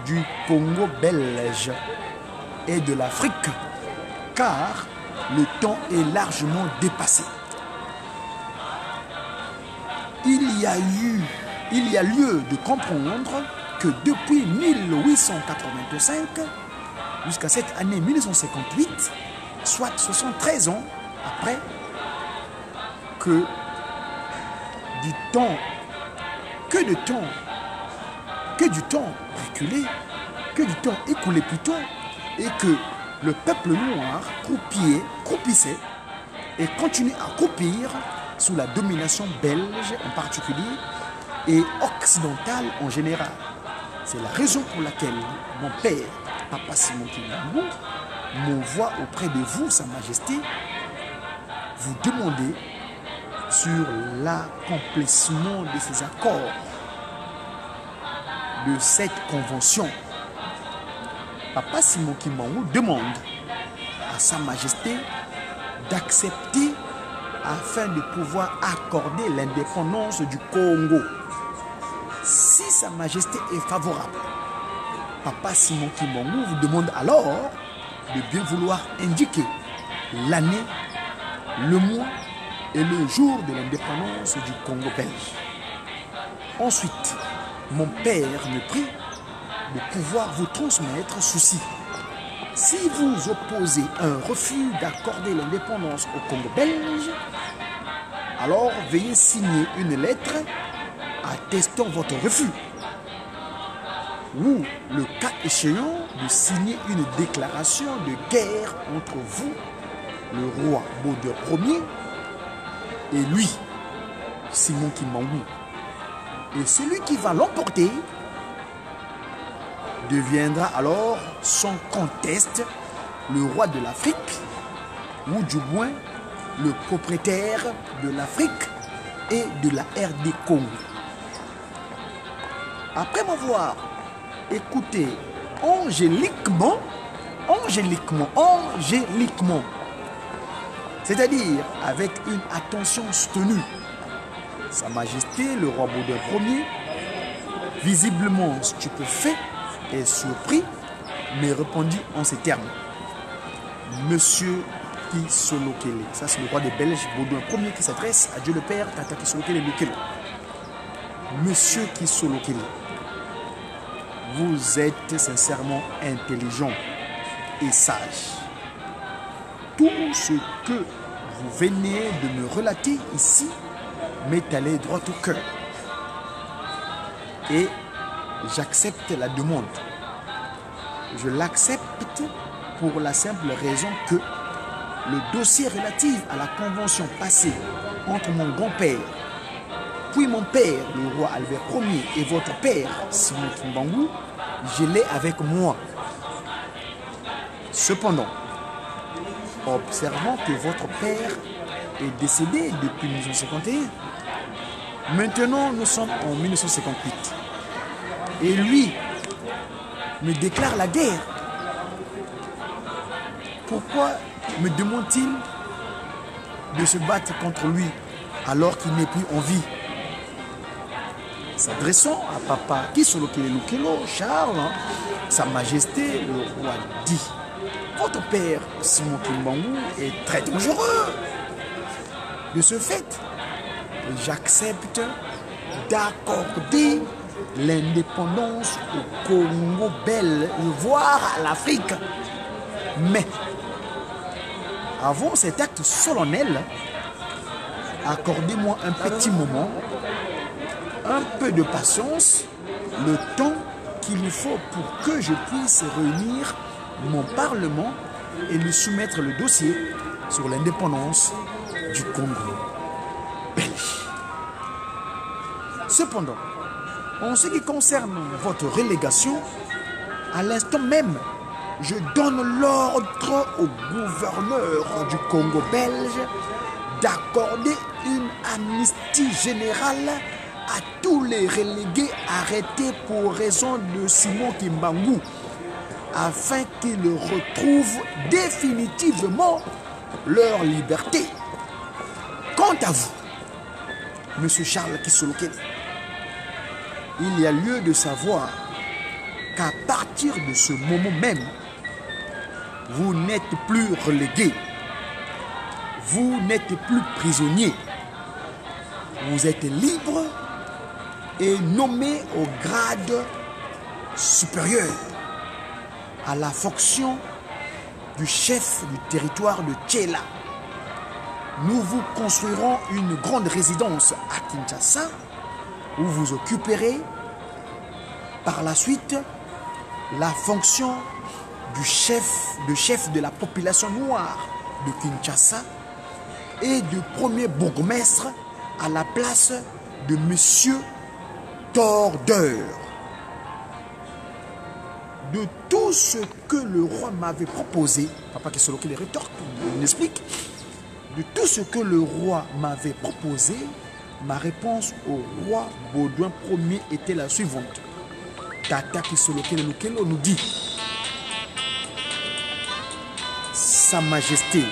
A: du Congo belge et de l'Afrique, car le temps est largement dépassé. Il y a lieu de comprendre que depuis 1885 jusqu'à cette année 1958, soit 73 ans après, que du temps reculé, que du temps écoulé plutôt, et que le peuple noir croupissait et continue à croupir sous la domination belge en particulier et occidentale en général. C'est la raison pour laquelle mon père, Papa Simon Kimbangu, m'envoie auprès de vous, Sa Majesté, vous demander sur l'accomplissement de ces accords, de cette convention. Papa Simon Kimbangu demande à Sa Majesté d'accepter afin de pouvoir accorder l'indépendance du Congo. Si Sa Majesté est favorable, Papa Simon Kimbangu vous demande alors de bien vouloir indiquer l'année, le mois et le jour de l'indépendance du Congo belge. Ensuite, mon père me prie de pouvoir vous transmettre ceci. Si vous opposez un refus d'accorder l'indépendance au Congo belge, alors veuillez signer une lettre attestant votre refus, ou, le cas échéant, de signer une déclaration de guerre entre vous, le roi Baudouin Ier, et lui, Simon Kimbangu. Et celui qui va l'emporter deviendra alors, sans conteste, le roi de l'Afrique, ou du moins le propriétaire de l'Afrique et de la RD Congo. Après m'avoir écouté angéliquement, c'est-à-dire avec une attention soutenue, Sa Majesté, le roi Baudouin Ier, visiblement stupéfait et surpris, me répondit en ces termes. Monsieur Kisolokele, ça c'est le roi des Belges, Baudouin Ier, qui s'adresse à Dieu le Père, Tata Kisolokele Lukele. Monsieur Kisolokele, vous êtes sincèrement intelligent et sage. Tout ce que vous venez de me relater ici m'est allé droit au cœur. Et j'accepte la demande. Je l'accepte pour la simple raison que le dossier relatif à la convention passée entre mon grand-père, puis mon père, le roi Albert Ier, et votre père, Simon Kimbangu, je l'ai avec moi. Cependant, observant que votre père est décédé depuis 1951, maintenant nous sommes en 1958, et lui me déclare la guerre. Pourquoi me demande-t-il de se battre contre lui alors qu'il n'est plus en vie? S'adressant à papa Kisolo Kelelukelo, Charles, Sa Majesté le roi dit: votre père Simon Kimbangu est très dangereux. De ce fait, j'accepte d'accorder l'indépendance au Congo belge, voire à l'Afrique. Mais avant cet acte solennel, accordez-moi un petit moment, un peu de patience, le temps qu'il nous faut pour que je puisse réunir mon Parlement et lui soumettre le dossier sur l'indépendance du Congo belge. Cependant, en ce qui concerne votre relégation, à l'instant même, je donne l'ordre au gouverneur du Congo belge d'accorder une amnistie générale à tous les relégués arrêtés pour raison de Simon Kimbangu, afin qu'ils retrouvent définitivement leur liberté. Quant à vous, Monsieur Charles Kisolo Kele, il y a lieu de savoir qu'à partir de ce moment même, vous n'êtes plus relégué, vous n'êtes plus prisonnier, vous êtes libre et nommé au grade supérieur à la fonction du chef du territoire de Tchela. Nous vous construirons une grande résidence à Kinshasa où vous occuperez par la suite la fonction de chef de la population noire de Kinshasa et de premier bourgmestre à la place de Monsieur Tordeur. De tout ce que le roi m'avait proposé, papa Kisolo qui les rétorque, il explique, de tout ce que le roi m'avait proposé, ma réponse au roi Baudouin Ier était la suivante. Tata Kisolo Kelelukelo nous dit: Sa Majesté,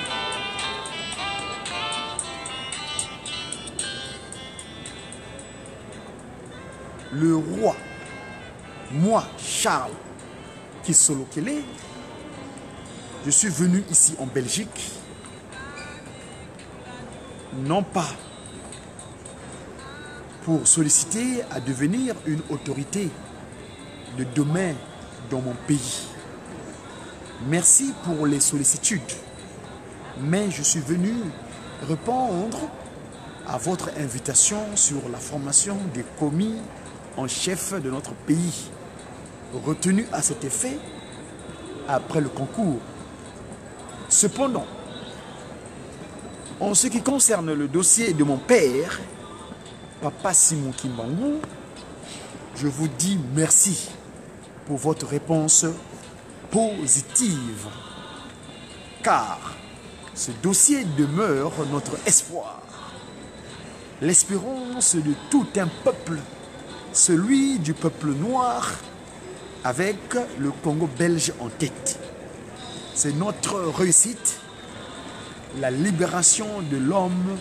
A: le roi, moi, Charles Kisolo Kele, je suis venu ici en Belgique, non pas pour solliciter à devenir une autorité de domaine dans mon pays. Merci pour les sollicitudes, mais je suis venu répondre à votre invitation sur la formation des commis en chef de notre pays, retenu à cet effet après le concours. Cependant, en ce qui concerne le dossier de mon père, papa Simon Kimbangu, je vous dis merci pour votre réponse positive, car ce dossier demeure notre espoir, l'espérance de tout un peuple, celui du peuple noir, avec le Congo belge en tête. C'est notre réussite, la libération de l'homme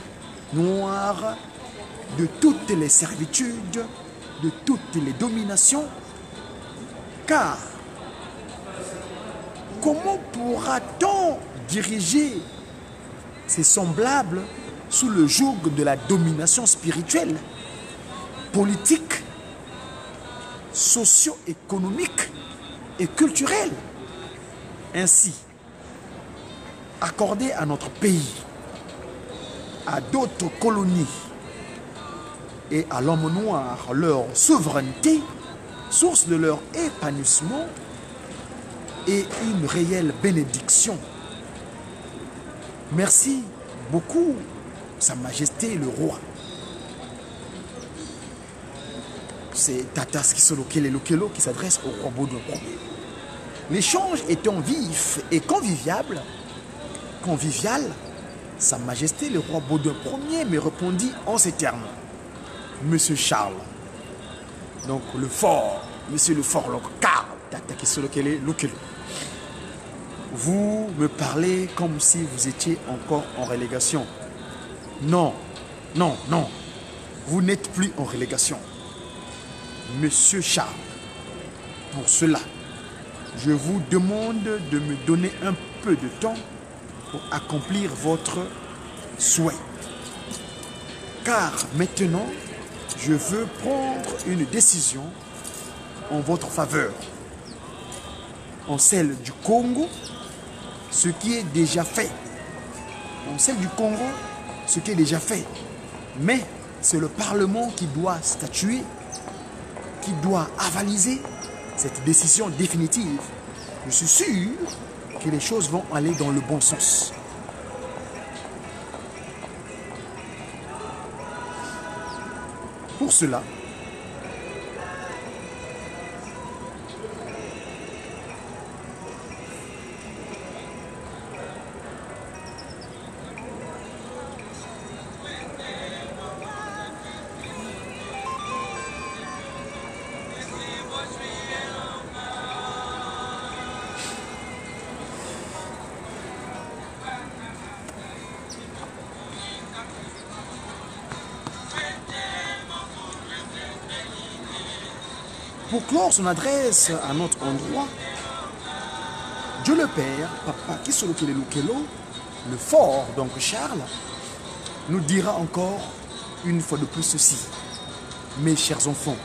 A: noir de toutes les servitudes, de toutes les dominations, car comment pourra-t-on diriger ses semblables sous le joug de la domination spirituelle, politique, socio-économique et culturelle? Ainsi, accorder à notre pays, à d'autres colonies et à l'homme noir leur souveraineté, source de leur épanouissement et une réelle bénédiction. Merci beaucoup, Sa Majesté le Roi. C'est Tata Skisolo Kelelo qui s'adresse au roi Baudouin Ier. L'échange étant vif et convivial, Sa Majesté le roi Baudouin Ier me répondit en ces termes. Monsieur Charles, donc le fort, Monsieur le fort, donc Karl, Tata Skisolo Kelelo. Vous me parlez comme si vous étiez encore en relégation. Non, non, non. Vous n'êtes plus en relégation. Monsieur Charles, pour cela, je vous demande de me donner un peu de temps pour accomplir votre souhait. Car maintenant, je veux prendre une décision en votre faveur. En celle du Congo, ce qui est déjà fait. En celle du Congo, ce qui est déjà fait. Mais c'est le Parlement qui doit statuer, qui doit avaliser cette décision définitive. Je suis sûr que les choses vont aller dans le bon sens. Pour cela, pour clore son adresse à notre endroit, Dieu le Père, Papa Kisolo Kelelo, le fort, donc Charles, nous dira encore une fois de plus ceci. Mes chers enfants,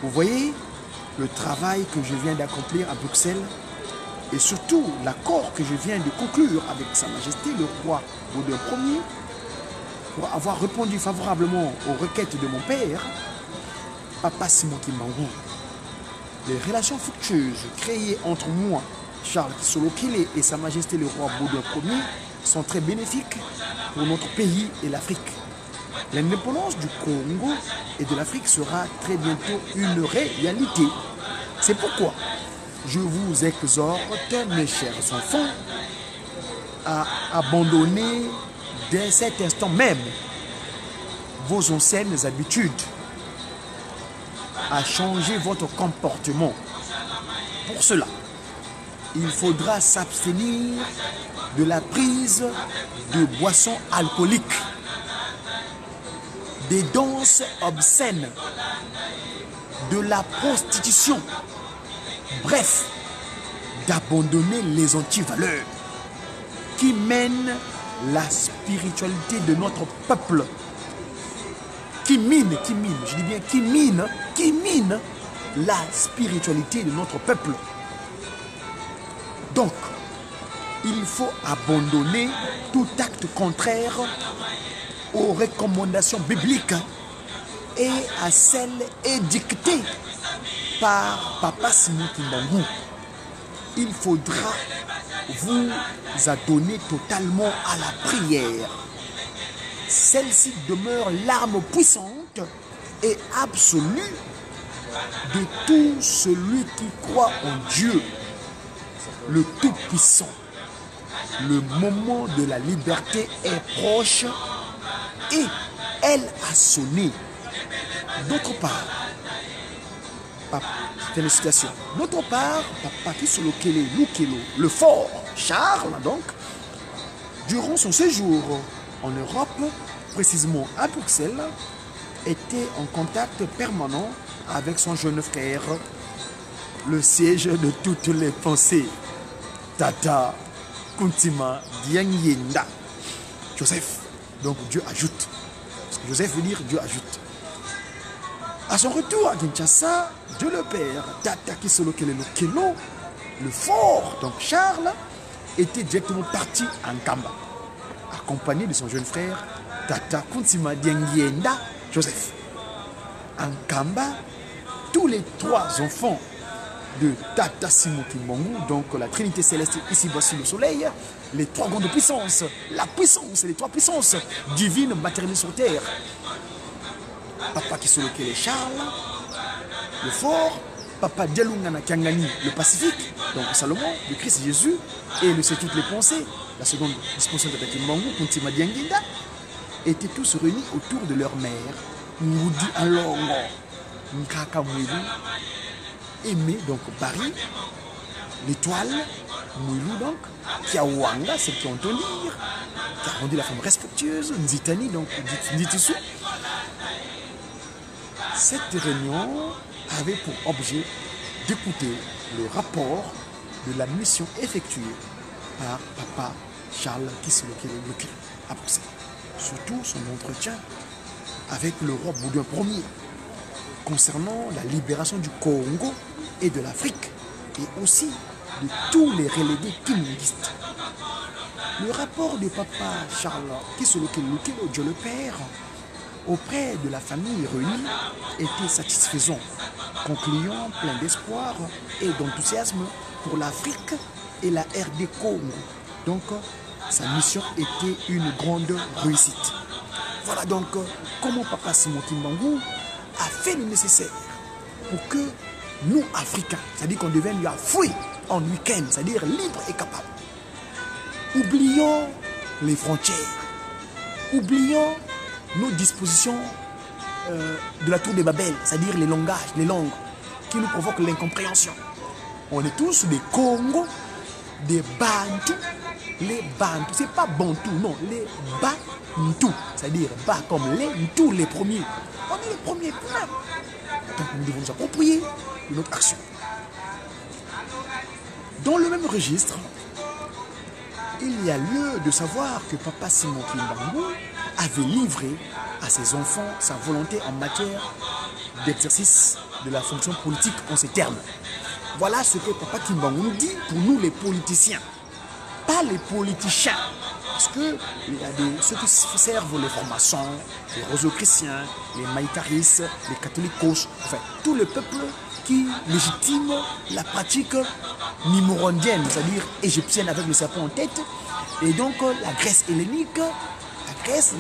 A: vous voyez le travail que je viens d'accomplir à Bruxelles et surtout l'accord que je viens de conclure avec Sa Majesté le roi Baudouin Ier pour avoir répondu favorablement aux requêtes de mon père, Papa Simon Kimbangu. Les relations fructueuses créées entre moi, Charles Kisolo Kelelo, et Sa Majesté le roi Baudouin Ier sont très bénéfiques pour notre pays et l'Afrique. L'indépendance du Congo et de l'Afrique sera très bientôt une réalité. C'est pourquoi je vous exhorte, mes chers enfants, à abandonner dès cet instant même vos anciennes habitudes, à changer votre comportement. Pour cela, il faudra s'abstenir de la prise de boissons alcooliques, des danses obscènes, de la prostitution, bref, d'abandonner les antivaleurs qui mènent la spiritualité de notre peuple, qui mine, je dis bien qui mine la spiritualité de notre peuple. Donc, il faut abandonner tout acte contraire aux recommandations bibliques et à celles édictées par Papa Simon Kimbangu. Il faudra vous adonner totalement à la prière. Celle-ci demeure l'arme puissante et absolue de tout celui qui croit en Dieu, le Tout-Puissant. Le moment de la liberté est proche et elle a sonné. D'autre part, félicitations. D'autre part, Papa Kisolo Kelelo, le fort Charles, donc, durant son séjour en Europe, précisément à Bruxelles, était en contact permanent avec son jeune frère, le siège de toutes les pensées, Tata Kuntima Dianyenda. Joseph, donc Dieu ajoute. Parce que Joseph veut dire Dieu ajoute. À son retour à Kinshasa, Dieu le Père, Tata Kisolo Kelelo, le fort, donc Charles, était directement parti en Kamba, accompagné de son jeune frère, Tata Kuntima Dianyenda, Joseph. En Kamba, tous les trois enfants de Tata Simon Kimbangu, donc la Trinité céleste, ici voici le soleil, les trois grandes puissances, la puissance, les trois puissances divines matérielles sur terre. Papa Kisolokele Charles, le fort, Papa Dialungana Kiangani, le Pacifique, donc Salomon, le Christ Jésus, et le C'est toutes les pensées, la seconde disposition de Tata Kimbangu, Kuntima Dianginda, étaient tous réunis autour de leur mère, Ngoudi Alongo, Nkaka Mouilou, Aimé, donc Paris, l'étoile, Mouilou donc, Kiawanga, celle qui entend lire, qui a rendu la femme respectueuse, Nzitani, donc Nditisu. Cette réunion avait pour objet d'écouter le rapport de la mission effectuée par Papa Charles Kisolokele à Bruxelles. Surtout son entretien avec le roi Baudouin Ier concernant la libération du Congo et de l'Afrique et aussi de tous les relégués kilinguistes. Le rapport de Papa Charles Kisolokele Dieu le Père auprès de la famille réunie était satisfaisant, concluant plein d'espoir et d'enthousiasme pour l'Afrique et la RD Congo. Donc, sa mission était une grande réussite. Voilà donc comment Papa Simon Kimbangu a fait le nécessaire pour que nous, Africains, c'est-à-dire qu'on devienne fruits en week-end, c'est-à-dire libres et capables. Oublions les frontières, oublions nos dispositions de la tour de Babel, c'est-à-dire les langages, les langues qui nous provoquent l'incompréhension. On est tous des Congos, des Bantous. Les Bantous, c'est pas Bantou, non, les Bantous, c'est-à-dire bas comme les tous les premiers. On est les premiers pleins. Donc nous devons nous approprier de notre action. Dans le même registre, il y a lieu de savoir que Papa Simon Kimbangu avait livré à ses enfants sa volonté en matière d'exercice de la fonction politique en ces termes. Voilà ce que Papa Kimbangu nous dit pour nous les politiciens, pas les politiciens. Parce que il y a ceux qui servent les francs-maçons, les roseaux-chrétiens, les maïkaris, les catholiques, enfin tout le peuple qui légitime la pratique nimurondienne, c'est-à-dire égyptienne avec le serpent en tête, et donc la Grèce hellénique, la Grèce,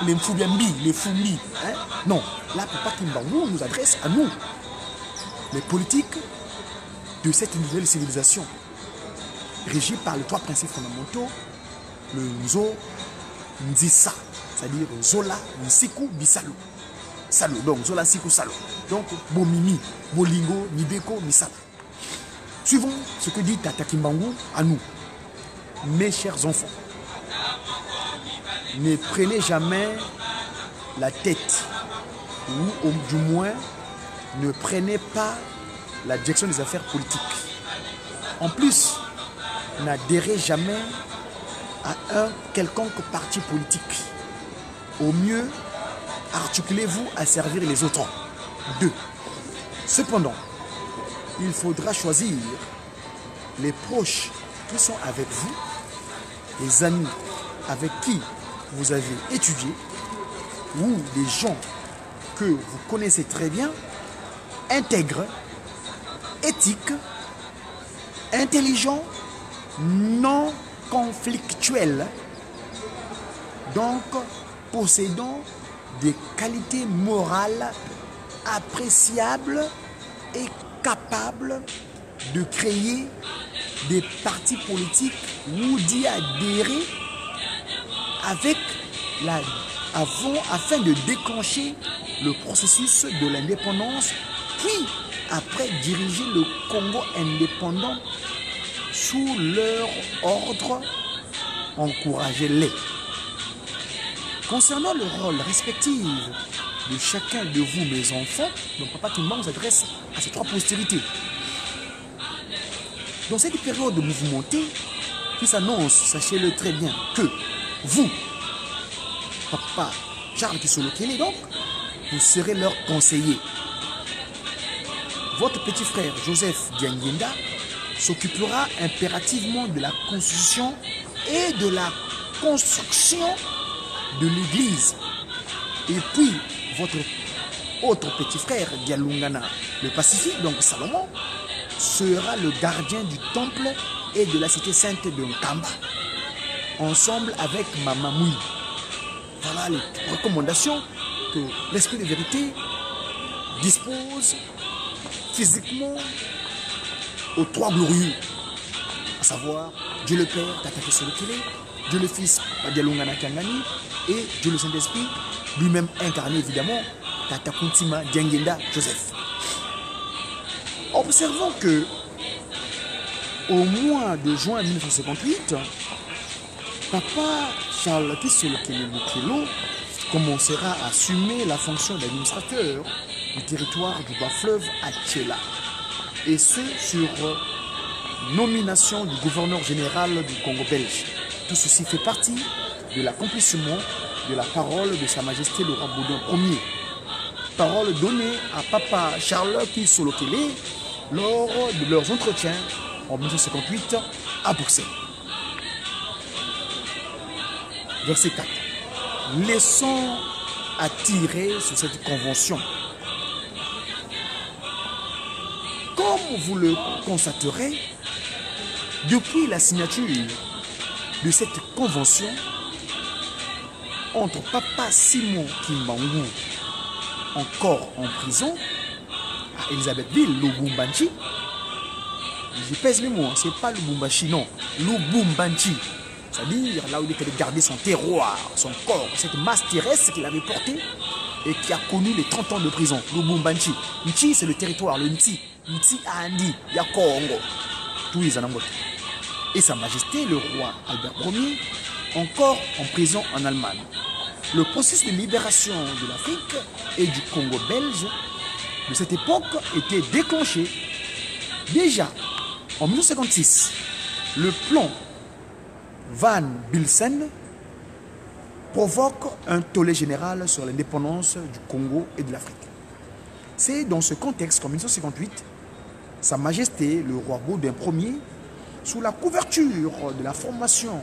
A: les Mfoubiambi, les Fumbi. Hein? Non, là Papa Kimbangu nous adresse à nous, les politiques de cette nouvelle civilisation, régie par les trois principes fondamentaux, le Nzo, Nzisa, c'est-à-dire Zola, Nsiku, Bisalo. Salo, donc Zola, Nsiku, Salo. Donc, Bomimi, Bolingo, Nibeko, Misala. Suivons ce que dit Tata Kimbangu à nous, mes chers enfants. Ne prenez jamais la tête, ou du moins, ne prenez pas la direction des affaires politiques. En plus, n'adhérez jamais à un quelconque parti politique. Au mieux, articulez-vous à servir les autres. 2. Cependant, il faudra choisir les proches qui sont avec vous, les amis avec qui vous avez étudié, ou des gens que vous connaissez très bien, intègres, éthiques, intelligents, non conflictuels, donc possédant des qualités morales appréciables et capables de créer des partis politiques ou d'y adhérer avec afin de déclencher le processus de l'indépendance, puis après diriger le Congo indépendant sous leur ordre, encouragez-les. Concernant le rôle respectif de chacun de vous, mes enfants, donc Papa Kimbangu s'adresse à ces trois postérités. Dans cette période mouvementée qui s'annonce, sachez-le très bien, que vous, Papa Charles Kisolokele, donc, vous serez leur conseiller. Votre petit frère Joseph Dianginda s'occupera impérativement de la constitution et de la construction de l'église. Et puis, votre autre petit frère Dialungana, le Pacifique, donc Salomon, sera le gardien du temple et de la cité sainte de Nkamba, ensemble avec Mamamoui. Voilà les recommandations que l'esprit de vérité dispose physiquement aux trois glorieux, à savoir Dieu le Père, Tata Kesolokele, Dieu le Fils, Dialungana Kangani, et Dieu le Saint-Esprit, lui-même incarné évidemment, Tata Kuntima Diangenda Joseph. Observons que au mois de juin 1958, Papa Charles Kesolokele Mukelo commencera à assumer la fonction d'administrateur du territoire du bas-fleuve Atchela, et ce sur nomination du gouverneur général du Congo belge. Tout ceci fait partie de l'accomplissement de la parole de Sa Majesté le roi Baudouin Ier. Parole donnée à Papa Charles Kesolokele lors de leurs entretiens en 1958 à Bruxelles. Verset 4. Laissons attirer sur cette convention. Comme vous le constaterez, depuis la signature de cette convention entre Papa Simon Kimbangu, encore en prison, à Elisabethville, Lubumbashi, je pèse mes mots, c'est pas Lubumbashi, non, Lubumbashi, c'est-à-dire là où il était gardé son terroir, son corps, cette masse terrestre qu'il avait portée et qui a connu les 30 ans de prison, Lubumbashi. Nchi, c'est le territoire, le Nti. Nti Andi, Yakongo, tous les Anangote. Et Sa Majesté, le roi Albert Ier, encore en prison en Allemagne. Le processus de libération de l'Afrique et du Congo belge de cette époque était déclenché déjà en 1956. Le plan Van Bilsen provoque un tollé général sur l'indépendance du Congo et de l'Afrique. C'est dans ce contexte qu'en 1958, Sa Majesté, le roi Baudouin Ier, sous la couverture de la formation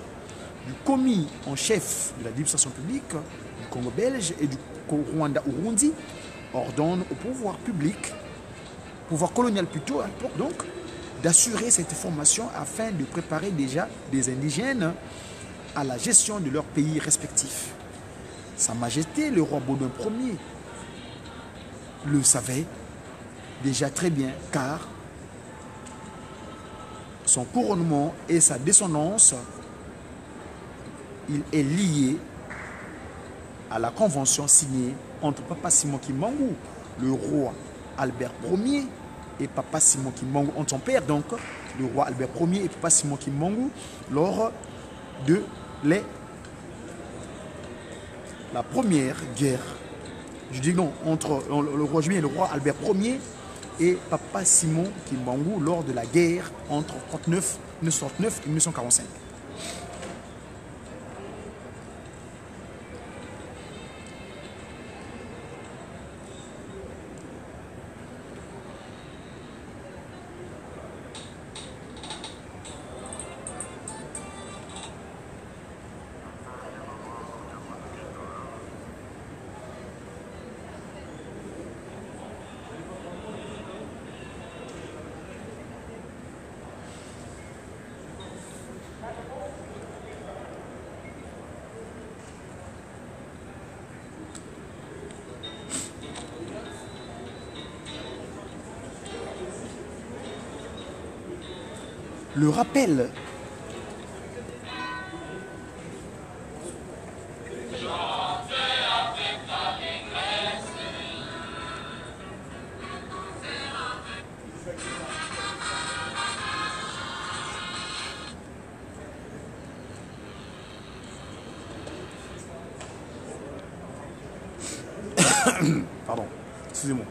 A: du commis en chef de l'administration publique du Congo belge et du Rwanda-Urundi, ordonne au pouvoir public, pouvoir colonial plutôt à l'époque donc, d'assurer cette formation afin de préparer déjà des indigènes à la gestion de leurs pays respectifs. Sa Majesté, le roi Baudouin Ier, le savait déjà très bien car son couronnement et sa descendance, il est lié à la convention signée entre Papa Simon Kimbangu, le roi Albert Ier, et Papa Simon Kimbangu, entre son père donc, le roi Albert Ier et Papa Simon Kimbangu, lors de la première guerre, je dis non, entre le roi Juillet et le roi Albert Ier et Papa Simon Kimbangu lors de la guerre entre 1939 et 1945. Le rappel pardon, excusez-moi.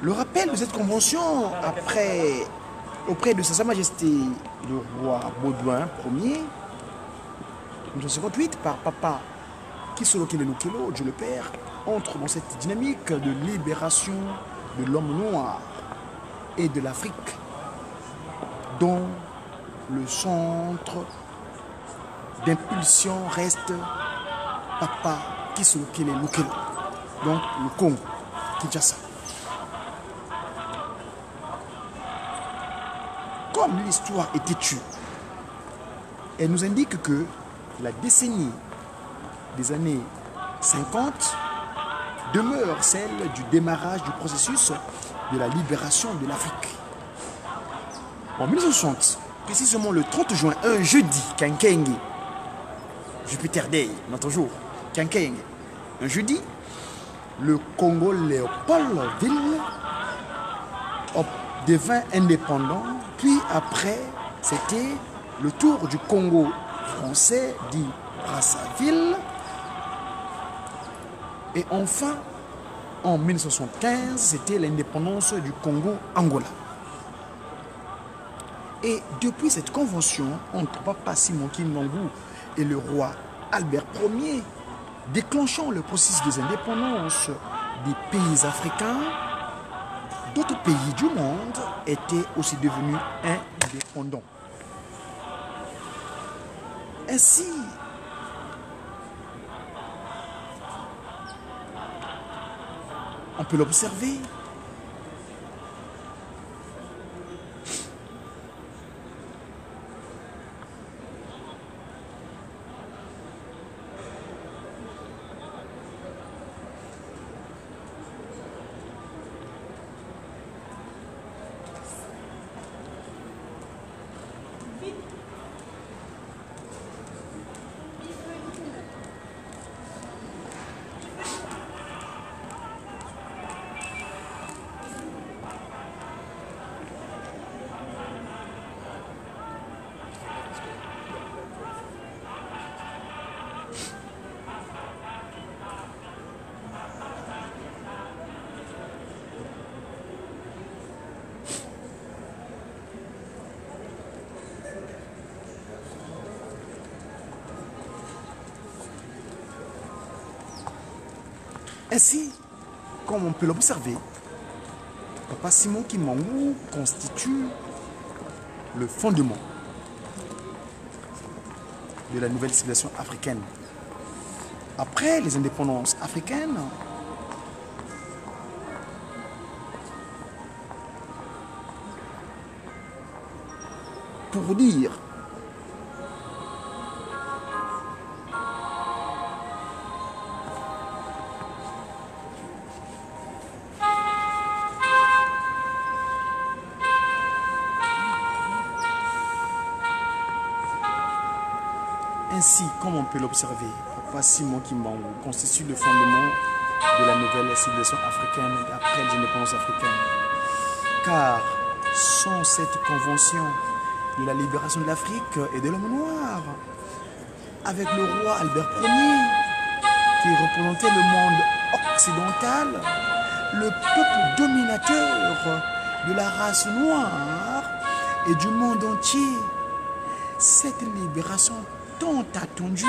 A: Le rappel de cette convention auprès de Sa Majesté le roi Baudouin Ier, en 1958, par Papa Kisolo Kelelukelo, Dieu le Père, entre dans cette dynamique de libération de l'homme noir et de l'Afrique, dont le centre d'impulsion reste Papa Kisolo Kelelukelo, donc le Congo, Kinshasa. Comme l'histoire est têtue, elle nous indique que la décennie des années 50 demeure celle du démarrage du processus de la libération de l'Afrique. En 1960, précisément le 30 juin, un jeudi, Kankenge, Jupiter Day, notre jour, Kankenge, un jeudi, le Congo Léopoldville devint indépendant, puis après, c'était le tour du Congo français, dit Brazzaville, et enfin, en 1975, c'était l'indépendance du Congo-Angola. Et depuis cette convention entre Papa Simon Kimbangu et le roi Albert Ier, déclenchant le processus des indépendances des pays africains, d'autres pays du monde étaient aussi devenus indépendants. Ainsi, on peut l'observer. Ainsi, comme on peut l'observer, Papa Simon Kimbangu constitue le fondement de la nouvelle civilisation africaine. Après les indépendances africaines, pour dire ainsi, comme on peut l'observer, Papa Simon Kimbangu constitue le fondement de la nouvelle civilisation africaine après les indépendances africaines. Car sans cette convention de la libération de l'Afrique et de l'homme noir, avec le roi Albert Ier, qui représentait le monde occidental, le peuple dominateur de la race noire et du monde entier, cette libération tant attendue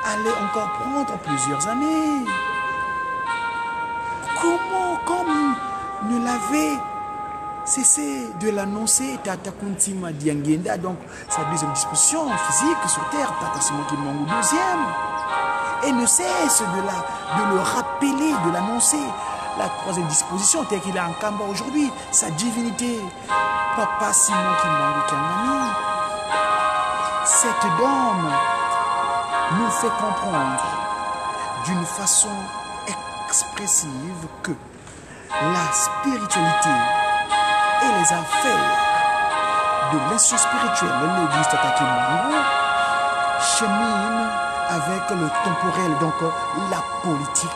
A: allait encore prendre plusieurs années. Comment, comme ne l'avait cessé de l'annoncer Tata Kuntima Diangenda, donc sa deuxième disposition physique sur terre, Papa Simon Kimbangu deuxième, et ne cesse de le rappeler, de l'annoncer. La troisième disposition, telle qu'il est en Kamba aujourd'hui, sa divinité, Papa Simon Kimbangu Kangani. Cet homme nous fait comprendre d'une façon expressive que la spiritualité et les affaires de l'institution spirituelle de l'église Tata Kimbangu cheminent avec le temporel, donc la politique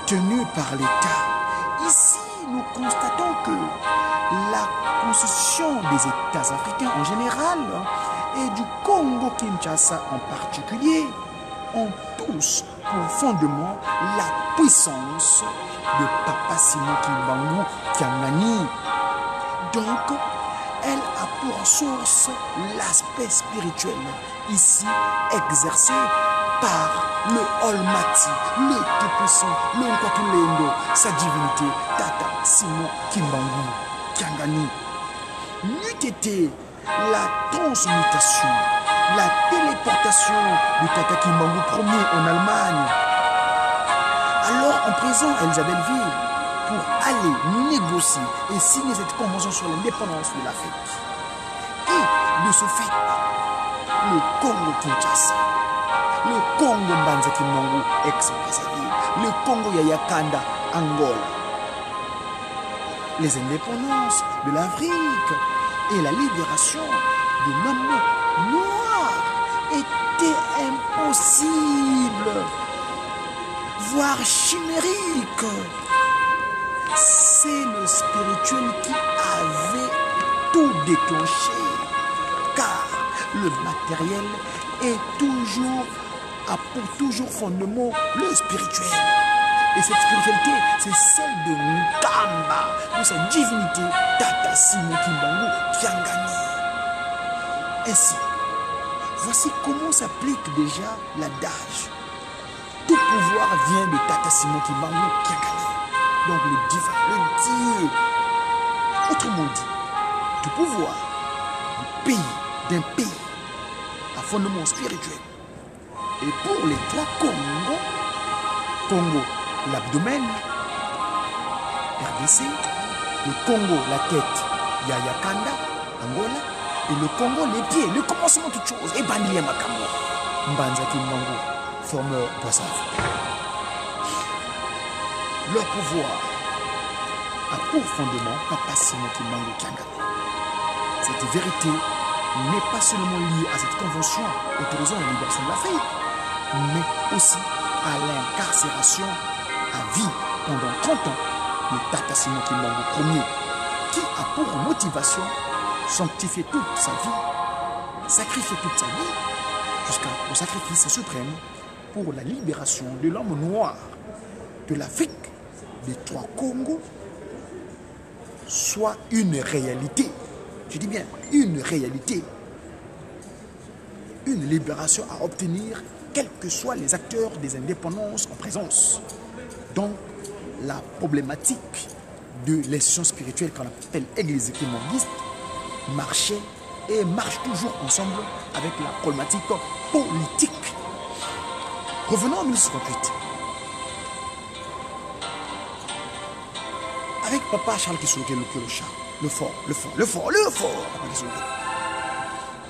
A: tenue par l'État. Ici, nous constatons que la constitution des États africains en général et du Congo-Kinshasa en particulier ont tous pour fondement la puissance de Papa Simon Kimbangu Kangani. Donc, elle a pour source l'aspect spirituel, ici exercé par le Almighty, le Tout-Puissant, le Nkwatulendo, sa divinité, Tata Simon Kimbangu Kiangani. N'eût été la transmutation, la téléportation de Tata Kimbangu Ier en Allemagne, alors en présent à Elisabethville, pour aller négocier et signer cette convention sur l'indépendance de l'Afrique. Et de ce fait, le Congo-Kinshasa, le Congo Mbanza Kimbangu ex-Brazzaville, le Congo Yayakanda Angola, les indépendances de l'Afrique et la libération de l'homme noir étaient impossibles, voire chimériques. C'est le spirituel qui avait tout déclenché, car le matériel est toujours, a pour toujours fondement le spirituel. Et cette spiritualité, c'est celle de Nkamba, de sa divinité, Tata Simon Kimbangu Kiangani. Ainsi, voici comment s'applique déjà l'adage. Tout pouvoir vient de Tata Simon Kimbangu Kiangani. Donc le divin, le Dieu. Autrement dit, tout pouvoir d'un pays à fondement spirituel. Et pour les trois Congos, Congo, l'abdomen, RDC, le Congo, la tête, Yayakanda, Angola, et le Congo, les pieds, le commencement de toute chose, et Bandilia Makambo, Mbanza Kimbangu, formeur Brazzaville. Leur pouvoir a pour fondement Papa Simon Kimbangu Kiangani. Cette vérité n'est pas seulement liée à cette convention autorisant la libération de l'Afrique, mais aussi à l'incarcération à vie pendant 30 ans de Tata Simon Kimbangu Ier, qui a pour motivation sanctifier toute sa vie, sacrifier toute sa vie, jusqu'au sacrifice suprême pour la libération de l'homme noir de l'Afrique, des trois Congos, soit une réalité. Je dis bien une réalité. Une libération à obtenir, quels que soient les acteurs des indépendances en présence. Donc, la problématique de l'institution spirituelle qu'on appelle Église kimbanguiste marchait et marche toujours ensemble avec la problématique politique. Revenons en 1958. Avec Papa Charles Kissouké, le fort,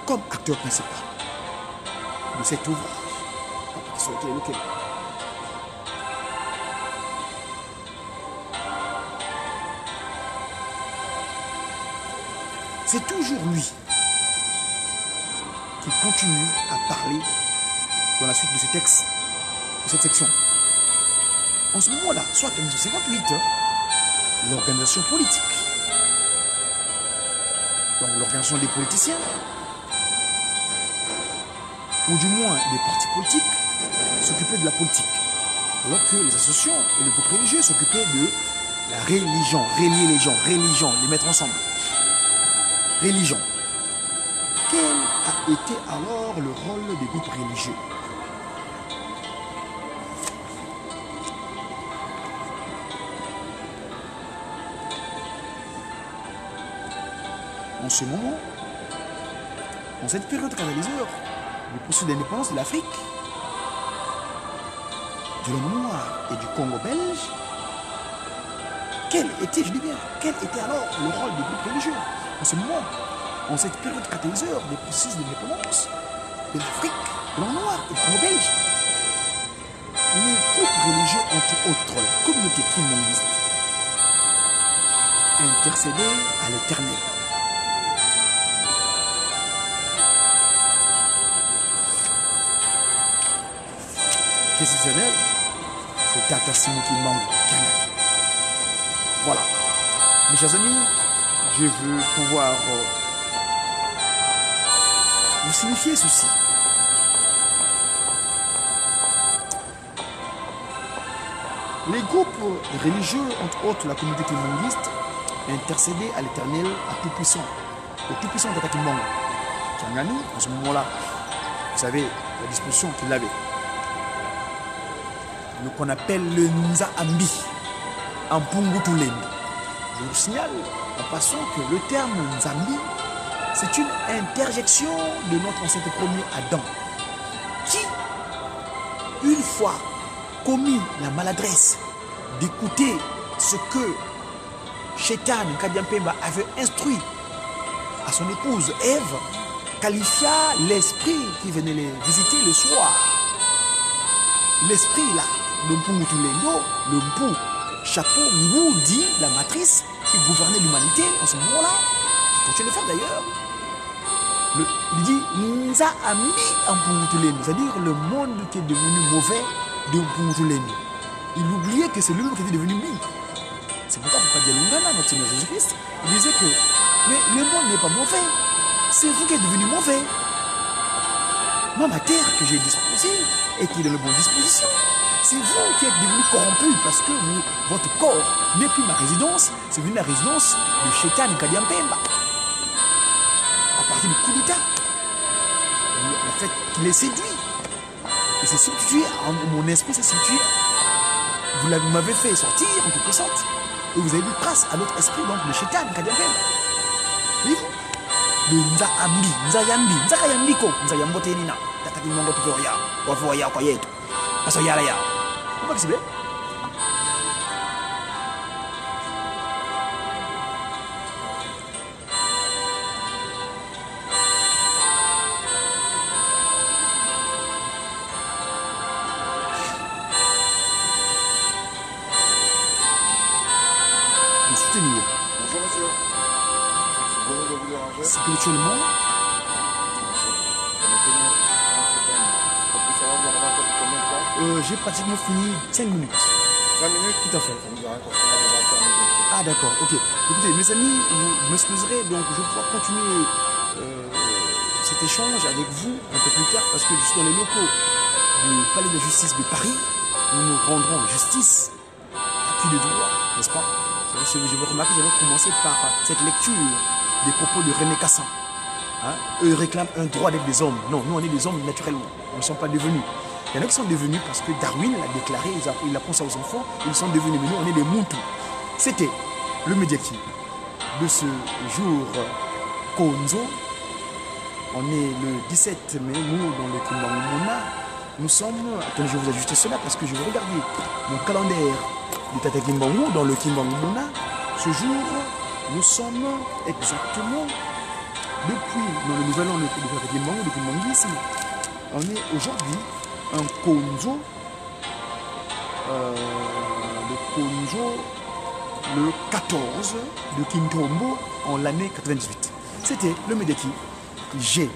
A: comme acteur principal de cet ouvrage, Papa Kissouké, c'est toujours lui qui continue à parler dans la suite de ce texte, de cette section. En ce moment-là, soit en 1958, l'organisation politique, donc l'organisation des politiciens, ou du moins des partis politiques, s'occupaient de la politique, alors que les associations et les groupes religieux s'occupaient de la religion, relier les gens, religion, les mettre ensemble. Religion. Quel a été alors le rôle des groupes religieux? En ce moment, en cette période catalyseur du processus d'indépendance de l'Afrique, de l'homme noir et du Congo belge, quel était, je dis bien, quel était alors le rôle des groupes religieux? En ce moment, en cette période catalyseur des processus d'indépendance de l'Afrique, de l'homme noir et du Congo belge, les groupes religieux, entre autres la communauté kimbanguiste, intercédaient à l'Éternel. Décisionnel, c'est Tata Simon Kimbangu Kiangani. Voilà. Mes chers amis, je veux pouvoir vous signifier ceci. Les groupes religieux, entre autres la communauté kimbanguiste, intercédaient à l'Éternel, à Tout-Puissant, au Tout-Puissant Tata Kimbangu Kiangani, à ce moment-là, vous savez la disposition qu'il avait. qu'on appelle le Nzaambi, en Pungutuleni. Je vous signale en passant que le terme Nzambi, c'est une interjection de notre ancêtre premier Adam, qui, une fois commis la maladresse d'écouter ce que Shaitan Kadiampemba avait instruit à son épouse Ève, qualifia l'esprit qui venait les visiter le soir. L'esprit là, le Mpungutulendo, le Mpu, chapeau, Mou dit la matrice qui gouvernait l'humanité en ce moment-là, qui continue de faire d'ailleurs. Il dit Nzaambi en Mpungutulendo, c'est-à-dire le monde qui est devenu mauvais de Mpungutulendo. Il oubliait que c'est lui-même qui était devenu mi. C'est pourquoi Papa Dialungana, notre Seigneur Jésus-Christ, il disait que mais le monde n'est pas mauvais, c'est vous qui êtes devenu mauvais. Moi, ma terre que j'ai disposée et qui est dans de bonnes dispositions, c'est vous qui êtes devenu corrompu parce que votre corps n'est plus ma résidence, c'est devenu la résidence de Shaitan Kadiampemba. À partir du coup d'État, le fait qu'il est séduit, il s'est substitué, mon esprit s'est substitué. Vous m'avez fait sortir en quelque sorte, et vous avez mis grâce à notre esprit, donc le Shaitan Kadiampemba. Voyez-vous? Le Nzaambi, Nzayambi, Nzakayambiko, Nzayambotenina, Tatakimongo Tutoria, Wafoya, Koyeto, Pasoyala. Vous voyez que c'est bien? De soutenir.
B: Bonjour monsieur. Bonjour de vous déranger.
A: Spirituellement, j'ai pratiquement fini 5 minutes.
B: 5 minutes?
A: Tout à fait.
B: Ça nous arrête parce qu'on a déjà terminé.
A: Ah d'accord, ok. Écoutez, mes amis, vous m'excuserez, donc je vais pouvoir continuer cet échange avec vous un peu plus tard parce que je suis dans les locaux du Palais de Justice de Paris. Nous rendrons justice à qui de droit, n'est-ce pas? Je vais remarquer, j'avais commencé par cette lecture des propos de René Cassin. Hein? Eux réclament un droit d'être des hommes. Non, nous on est des hommes naturellement. Nous ne sommes pas devenus. Il y en a qui sont devenus parce que Darwin l'a déclaré, il apprend ça aux enfants, ils sont devenus. Mais nous on est des Muntu. C'était le médiatique de ce jour Konzo. On est le 17 mai, nous dans le Kimbangumuna. Nous sommes, attendez, je vais vous ajuster cela parce que je vais regarder mon calendrier du Tata Kimbangu dans le Kimbangumuna. Ce jour, nous sommes exactement depuis, dans le nouvel an de Tata Kimbangu, de Kimbanguisme, on est aujourd'hui un Konzo, le 14 de Kintombo en l'année 98. C'était le Medeki G.